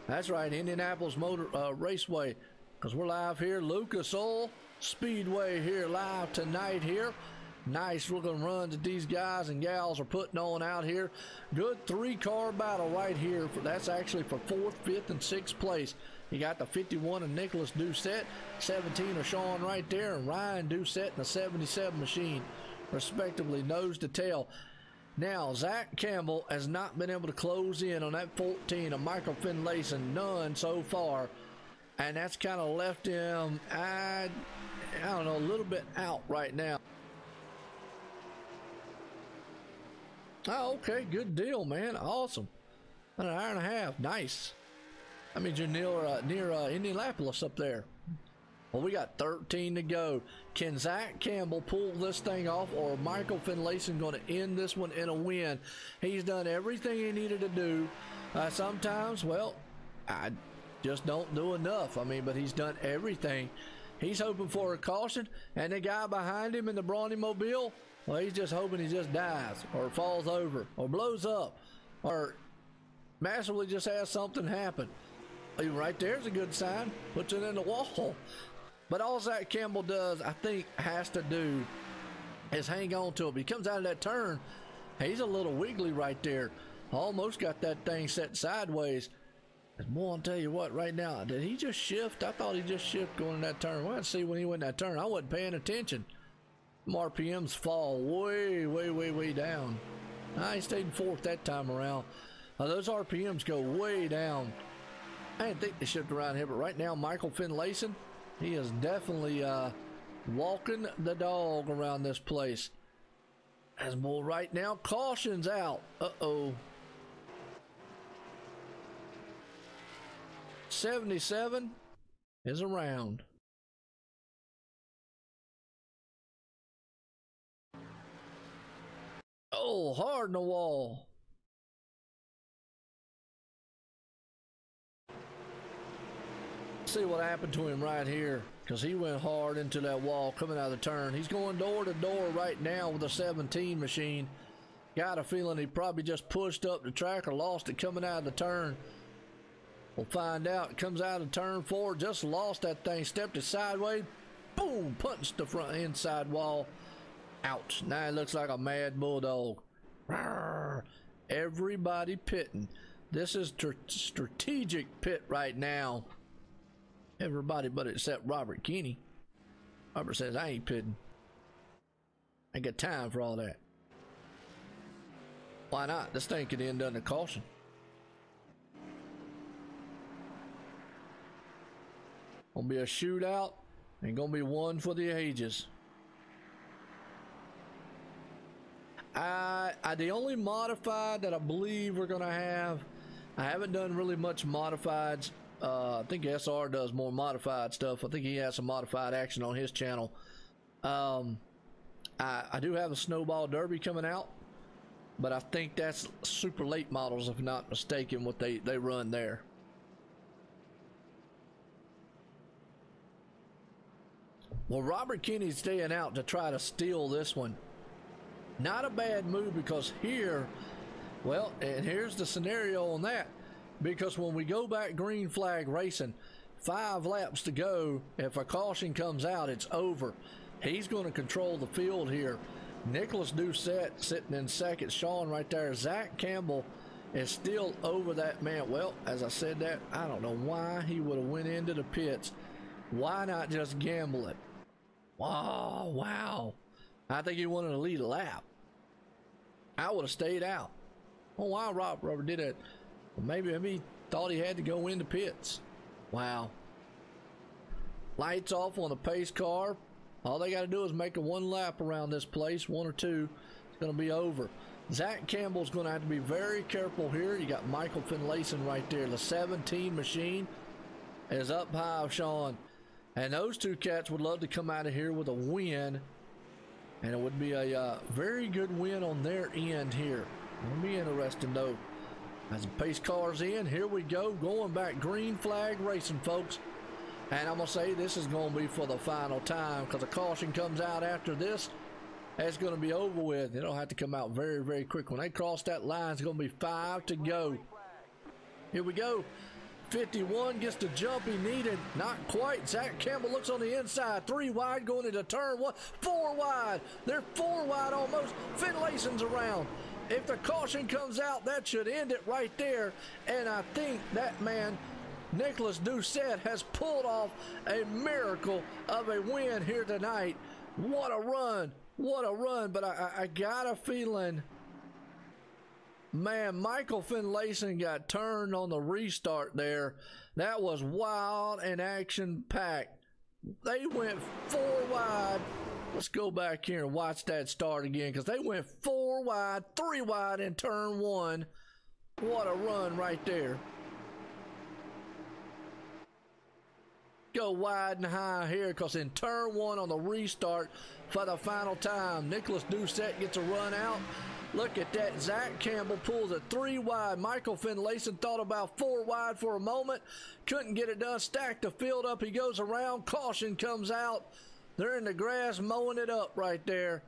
That's right, Indianapolis Motor Raceway. Because we're live here. Lucas Oil Speedway here live tonight here. Nice looking runs that these guys and gals are putting on out here. Good 3-car battle right here. That's actually for 4th, 5th, and 6th place. You got the 51 of Nicholas Doucette, 17 of Sean right there, and Ryan Doucette in the 77 machine, respectively, nose to tail. Now, Zach Campbell has not been able to close in on that 14 of Michael Finlayson, none so far. And that's kind of left him, I don't know, a little bit out right now. Oh, okay, good deal, man. Awesome. An hour and a half. Nice. I mean, you're near Indianapolis up there. Well, we got 13 to go. Can Zach Campbell pull this thing off, or Michael Finlayson going to end this one in a win? He's done everything he needed to do. Sometimes, well, I just don't do enough. I mean, but he's done everything. He's hoping for a caution, and the guy behind him in the Brawny Mobile, well, he's just hoping he just dies or falls over or blows up or massively just has something happen. Right there's a good sign. Puts it in the wall. But all Zach Campbell does, I think, has to do is hang on to it. But he comes out of that turn. He's a little wiggly right there. Almost got that thing set sideways. And boy, I'll tell you what, right now, did he just shift? I thought he just shifted going in that turn. Well, let's see when he went in that turn. I wasn't paying attention. RPMs fall way, way, way, way down. I stayed in 4th that time around. Those RPMs go way down. I didn't think they shifted around here, but right now, Michael Finlayson, he is definitely walking the dog around this place. As more right now, caution's out. Uh-oh. 77 is around. Oh, hard in the wall. See what happened to him right here, because he went hard into that wall coming out of the turn. He's going door to door right now with a 17 machine. Got a feeling he probably just pushed up the track or lost it coming out of the turn. We'll find out. It comes out of turn 4, just lost that thing, stepped it sideways, boom, punched the front inside wall. Ouch. Now it looks like a mad bulldog. Rawr. Everybody pitting. This is strategic pit right now. Everybody but except Robert Kinney. Robert says, I ain't pitting. I ain't got time for all that. Why not? This thing could end under caution. Gonna be a shootout and gonna be one for the ages. The only modified that I believe we're gonna have, I haven't done really much modifieds. I think SR does more modified stuff. I think he has some modified action on his channel. I do have a Snowball Derby coming out, but I think that's super late models, if not mistaken, what they run there. Well, Robert Kinney's staying out to try to steal this one. Not a bad move, because here, well, and here's the scenario on that. Because when we go back green flag racing, 5 laps to go, if a caution comes out, it's over. He's going to control the field here. Nicholas Doucette sitting in second. Sean right there. Zach Campbell is still over that man. Well, as I said that, I don't know why he would have went into the pits. Why not just gamble it? Oh, wow. I think he wanted to lead a lap. I would have stayed out. Oh, why Robert did it? Well, maybe he thought he had to go into pits. Wow. Lights off on the pace car. All they got to do is make a 1 lap around this place, 1 or 2. It's going to be over. Zach Campbell's going to have to be very careful here. You got Michael Finlayson right there. The 17 machine is up high of Sean. And those 2 cats would love to come out of here with a win. And it would be a very good win on their end here. It'll be interesting though. As the pace car's in, here we go. Going back green flag racing, folks. And I'm going to say this is going to be for the final time, because a caution comes out after this. It's going to be over with. It'll have to come out very, very quick. When they cross that line, it's going to be 5 to go. Here we go. 51 gets the jump he needed. Not quite. Zach Campbell looks on the inside. 3 wide going into turn 1. 4 wide. They're 4 wide almost. Finlayson's around. If the caution comes out, that should end it right there. And I think that man, Nicholas Doucette, has pulled off a miracle of a win here tonight. What a run. What a run. But I got a feeling, man, Michael Finlayson got turned on the restart there. That was wild and action-packed. They went 4 wide. Let's go back here and watch that start again, because they went 4 wide, 3 wide in turn 1. What a run right there. Go wide and high here, because in turn 1 on the restart for the final time, Nicholas Doucette gets a run out. Look at that. Zach Campbell pulls it 3 wide. Michael Finlayson thought about 4 wide for a moment. Couldn't get it done. Stacked the field up. He goes around. Caution comes out. They're in the grass mowing it up right there.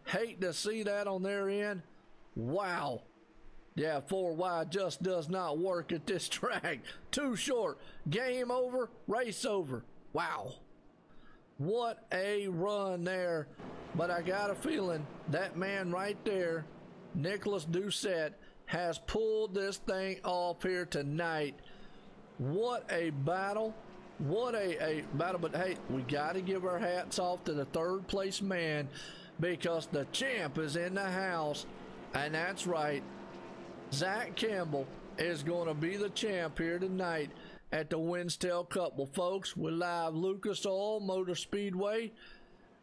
Hate to see that on their end. Wow. Yeah, 4 wide just does not work at this track. Too short. Game over. Race over. Wow. What a run there. But I got a feeling that man right there, Nicholas Doucette, has pulled this thing off here tonight. What a battle. What a battle. But hey, we got to give our hats off to the 3rd place man, because the champ is in the house. And that's right. Zach Campbell is going to be the champ here tonight at the Winstel Cup. Well, folks, we're live Lucas Oil Motor Speedway.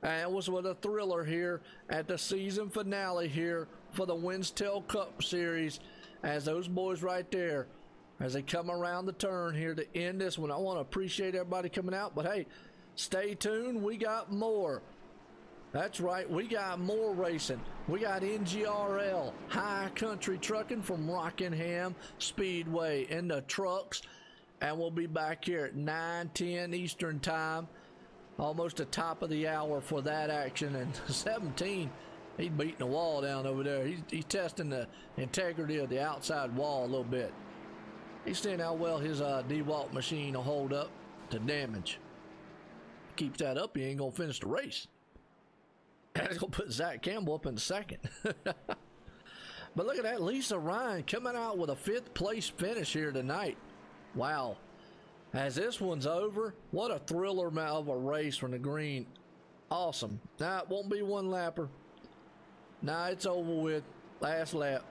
And it was with a thriller here at the season finale here for the Winstel Cup Series, as those boys right there, as they come around the turn here to end this one. I want to appreciate everybody coming out, but hey, stay tuned. We got more. That's right. We got more racing. We got NGRL, High Country Trucking from Rockingham Speedway in the trucks. And we'll be back here at 9:10 Eastern Time. Almost the top of the hour for that action. And 17, he's beating the wall down over there. He's testing the integrity of the outside wall a little bit. He's seeing how well his DeWalt machine will hold up to damage. Keeps that up, he ain't gonna finish the race. That's gonna put Zach Campbell up in second. But look at that, Lisa Ryan coming out with a 5th place finish here tonight. Wow. As this one's over, what a thriller of a race from the green. Awesome. Now it won't be 1 lapper. Now it's over with. Last lap.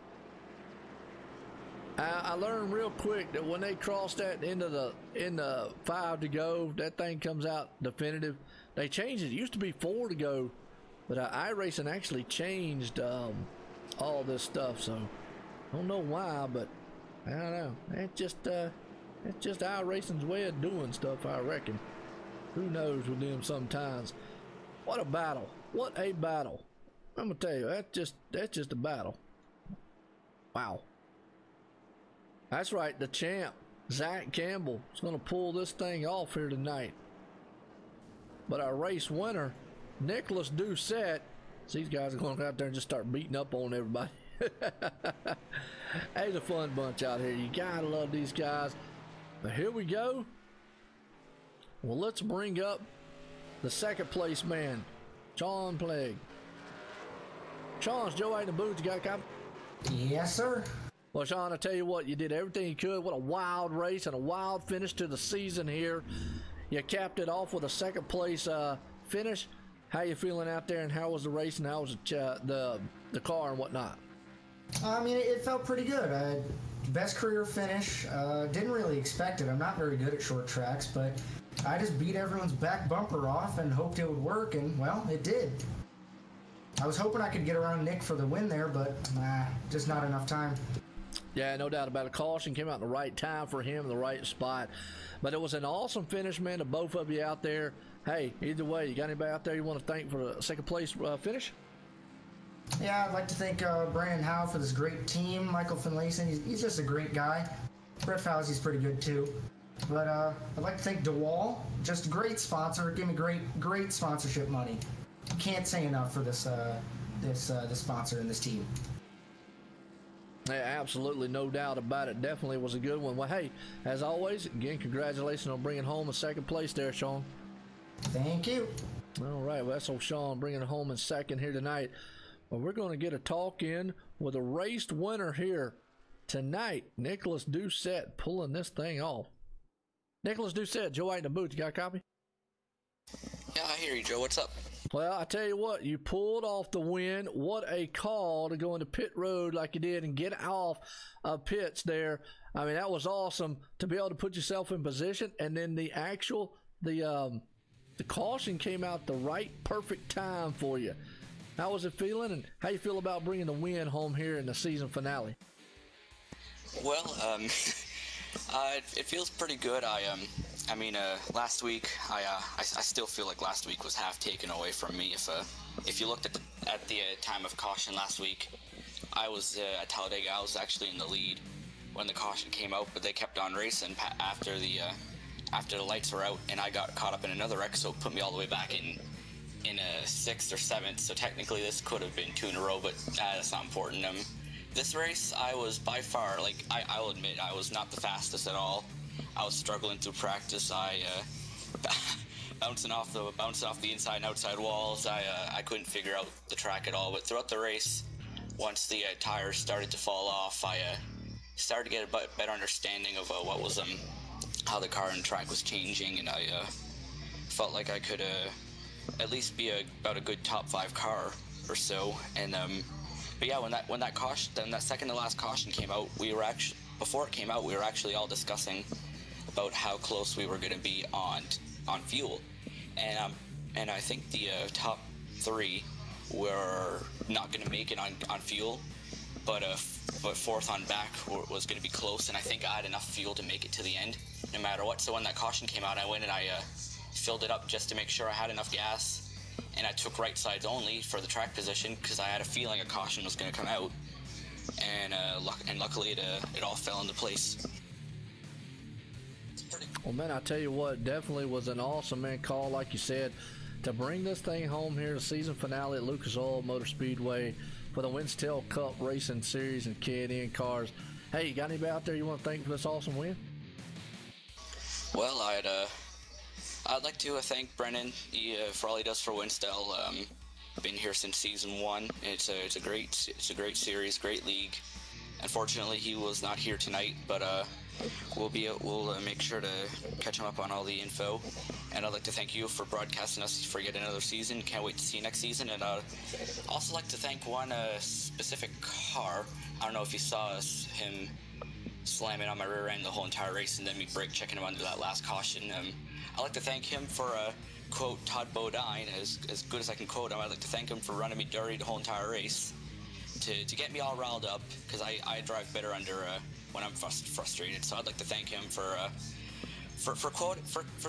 I learned real quick that when they cross that into the 5 to go, that thing comes out definitive. They changed it. It used to be 4 to go, but iRacing actually changed all this stuff. So I don't know why, but I don't know. It's just iRacing's way of doing stuff, I reckon. Who knows with them sometimes. What a battle. What a battle. I'm gonna tell you, that's just a battle. Wow. That's right, the champ, Zach Campbell, is gonna pull this thing off here tonight. But our race winner, Nicholas Doucette, these guys are gonna go out there and just start beating up on everybody. It's a fun bunch out here. You gotta love these guys. But here we go. Well, let's bring up the second place man, Sean Plague. Sean's Joe ain't the boots. You got a copy? Yes, sir. Well, Sean, I tell you what, you did everything you could. What a wild race and a wild finish to the season here. You capped it off with a second place finish. How you feeling out there, and how was the race, and how was the car and whatnot? I mean, it felt pretty good. Best career finish. Didn't really expect it. I'm not very good at short tracks, but I just beat everyone's back bumper off and hoped it would work, and, well, it did. I was hoping I could get around Nick for the win there, but just not enough time. Yeah, no doubt about it. Caution came out in the right time for him, in the right spot. But it was an awesome finish, man, to both of you out there. Hey, either way, you got anybody out there you want to thank for the second place finish? Yeah, I'd like to thank Brandon Howe for this great team. Michael Finlayson, he's just a great guy. Brett Fauzi's pretty good, too. But I'd like to thank DeWall, just a great sponsor. Give me great sponsorship money. Can't say enough for this sponsor and this team. Yeah, absolutely, no doubt about it. Definitely was a good one. Well, hey, as always, again, congratulations on bringing home a second place there, Sean. Thank you. All right, well, that's old Sean bringing it home in second here tonight. Well, we're going to get a talk in with a race winner here tonight, Nicholas Doucette, pulling this thing off. Nicholas Doucette, Joe White in the booth. You got a copy? Yeah, I hear you, Joe. What's up? Well, I tell you what, you pulled off the win. What a call to go into pit road like you did and get off of pits there. I mean, that was awesome to be able to put yourself in position. And then the caution came out the right, perfect time for you. How was it feeling, and how you feel about bringing the win home here in the season finale? Well, it feels pretty good. I mean, last week, I still feel like last week was half taken away from me. If you looked at the time of caution last week, I was at Talladega. I was actually in the lead when the caution came out, but they kept on racing after the lights were out, and I got caught up in another wreck, so it put me all the way back in a 6th or 7th. So technically, this could have been 2 in a row, but that's not important. This race, I was by far, like, I'll admit, I was not the fastest at all. I was struggling through practice. Bouncing off the inside and outside walls. I couldn't figure out the track at all. But throughout the race, once the tires started to fall off, I started to get a better understanding of what was how the car and track was changing, and I felt like I could at least be about a good top 5 car or so. And but yeah, when that caution, then that second to last caution came out, before it came out, we were actually all discussing about how close we were going to be on fuel, and I think the top 3 were not going to make it on fuel, but fourth on back was going to be close, and I think I had enough fuel to make it to the end, no matter what. So when that caution came out, I went and I filled it up just to make sure I had enough gas, and I took right sides only for the track position because I had a feeling a caution was going to come out, and luckily it all fell into place. Well, man, I tell you what, definitely was an awesome call, like you said, to bring this thing home here, the season finale at Lucas Oil Motor Speedway for the Winstel Cup Racing Series and K&N cars. Hey, you got anybody out there you want to thank for this awesome win? Well, I'd like to thank Brennan for all he does for Winstel. I've been here since season 1. It's a great series, great league. Unfortunately, he was not here tonight, but we'll make sure to catch him up on all the info. And I'd like to thank you for broadcasting us for yet another season. Can't wait to see you next season. And I'd also like to thank one specific car. I don't know if you saw him slamming on my rear end the whole entire race, and then me brake checking him under that last caution. I'd like to thank him for quote Todd Bodine, as good as I can quote him. I'd like to thank him for running me dirty the whole entire race to get me all riled up, because I drive better under when I'm frustrated. So I'd like to thank him for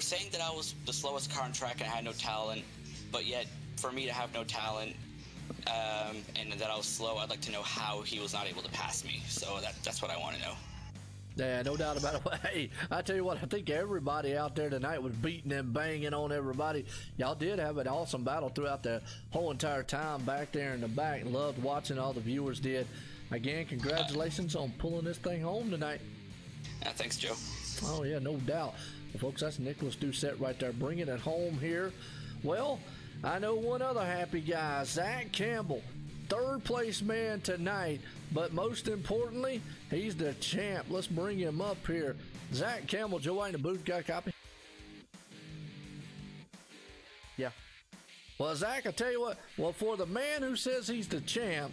saying that I was the slowest car on track and I had no talent, but yet for me to have no talent and that I was slow, I'd like to know how he was not able to pass me. So that's what I want to know. Yeah, no doubt about it. Hey, I tell you what, I think everybody out there tonight was beating and banging on everybody. Y'all did have an awesome battle throughout the whole entire time back there in the back. Loved watching, all the viewers did. Again, congratulations on pulling this thing home tonight. Thanks, Joe. Oh, yeah, no doubt. Well, folks, that's Nicholas Doucette right there, bringing it home here. Well, I know one other happy guy, Zach Campbell, third place man tonight, but most importantly, he's the champ. Let's bring him up here. Zach Campbell, Joe in the booth, got a copy? Yeah. Well, Zach, I tell you what, well, for the man who says he's the champ,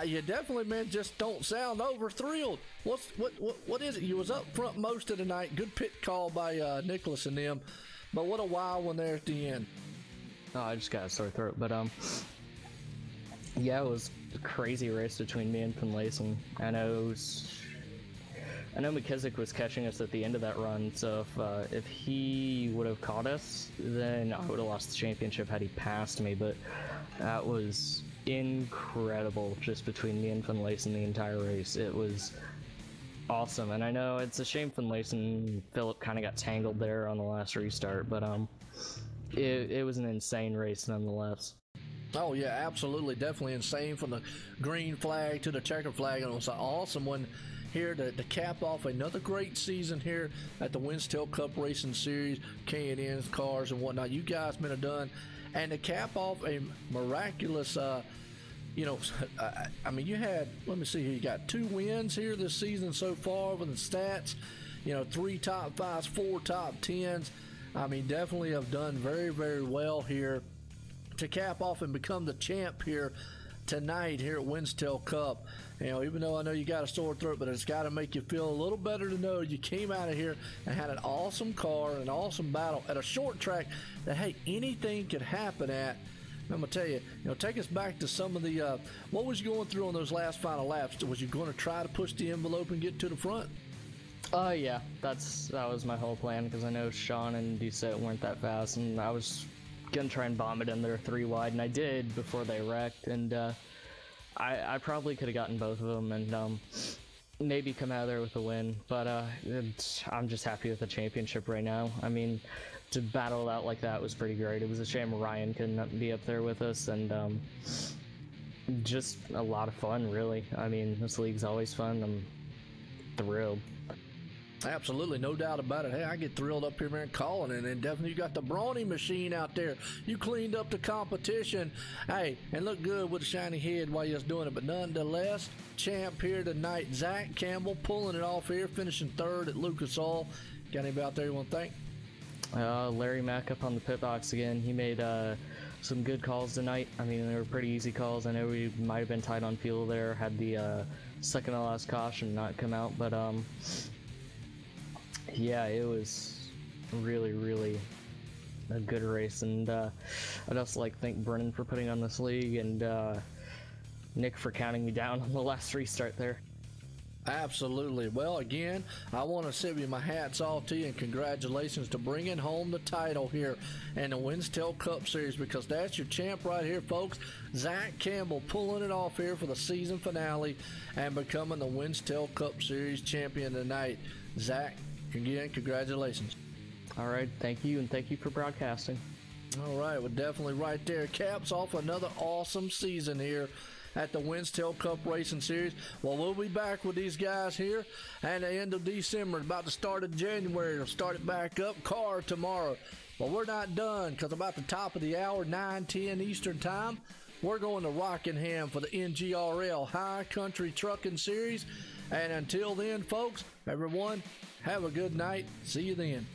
you definitely, man, just don't sound over thrilled. What is it? You was up front most of the night. Good pit call by Nicholas and them, but what a wild one there at the end. Oh, I just got a sore throat, but yeah, it was a crazy race between me and Finlayson. I know McKissick was catching us at the end of that run, so if he would have caught us, then I would have lost the championship had he passed me. But that was incredible, just between me and Finlayson the entire race. It was awesome, and I know it's a shame Finlayson and Phillip kind of got tangled there on the last restart, but it was an insane race nonetheless. Oh yeah, absolutely, definitely insane, from the green flag to the checker flag, and it was an awesome one here to cap off another great season here at the Winstel Cup Racing Series, K&N cars and whatnot. You guys been done, and to cap off a miraculous, you know, I mean, you had, let me see here, you got 2 wins here this season so far with the stats, you know, 3 top 5s, 4 top 10s. I mean, definitely have done very, very well here to cap off and become the champ here tonight here at Winstel Cup. You know, even though I know you got a sore throat, but it's got to make you feel a little better to know you came out of here and had an awesome car, an awesome battle at a short track that, hey, anything could happen at. I'm gonna tell you, take us back to some of the what was you going through on those last final laps? Was you going to try to push the envelope and get to the front? Yeah, that was my whole plan, because I know Sean and Doucette weren't that fast, and I was gonna try and bomb it in there 3 wide, and I did before they wrecked, and I probably could have gotten both of them and maybe come out of there with a win, but I'm just happy with the championship right now. I mean, to battle it out like that was pretty great. It was a shame Ryan couldn't be up there with us, and just a lot of fun, really. I mean, this league's always fun. I'm thrilled. Absolutely, no doubt about it. Hey, I get thrilled up here, man, calling it, and definitely you got the brawny machine out there. You cleaned up the competition, hey, and look good with a shiny head while you was doing it. But nonetheless, champ here tonight, Zach Campbell, pulling it off here, finishing 3rd at Lucas Oil. Got anybody out there you want to thank? Larry Mack up on the pit box again. He made some good calls tonight. I mean, they were pretty easy calls. I know we might have been tight on fuel there, had the second to last caution not come out, but yeah, it was really, really a good race, and I'd also like to thank Brennan for putting on this league, and Nick for counting me down on the last restart there. Absolutely. Well, again, I want to say my hats off to you, and congratulations to bringing home the title here in the Winstel Cup Series, because that's your champ right here, folks. Zach Campbell pulling it off here for the season finale and becoming the Winstel Cup Series champion tonight. Zach, again, congratulations. All right, thank you, and thank you for broadcasting. All right, well, definitely right there. Caps off another awesome season here at the Winstel Cup Racing Series. Well, we'll be back with these guys here at the end of December, about the start of January. We'll start it back up, car tomorrow. But we're not done, because about the top of the hour, 9:10 Eastern Time, we're going to Rockingham for the NGRL High Country Trucking Series. And until then, folks, everyone, have a good night. See you then.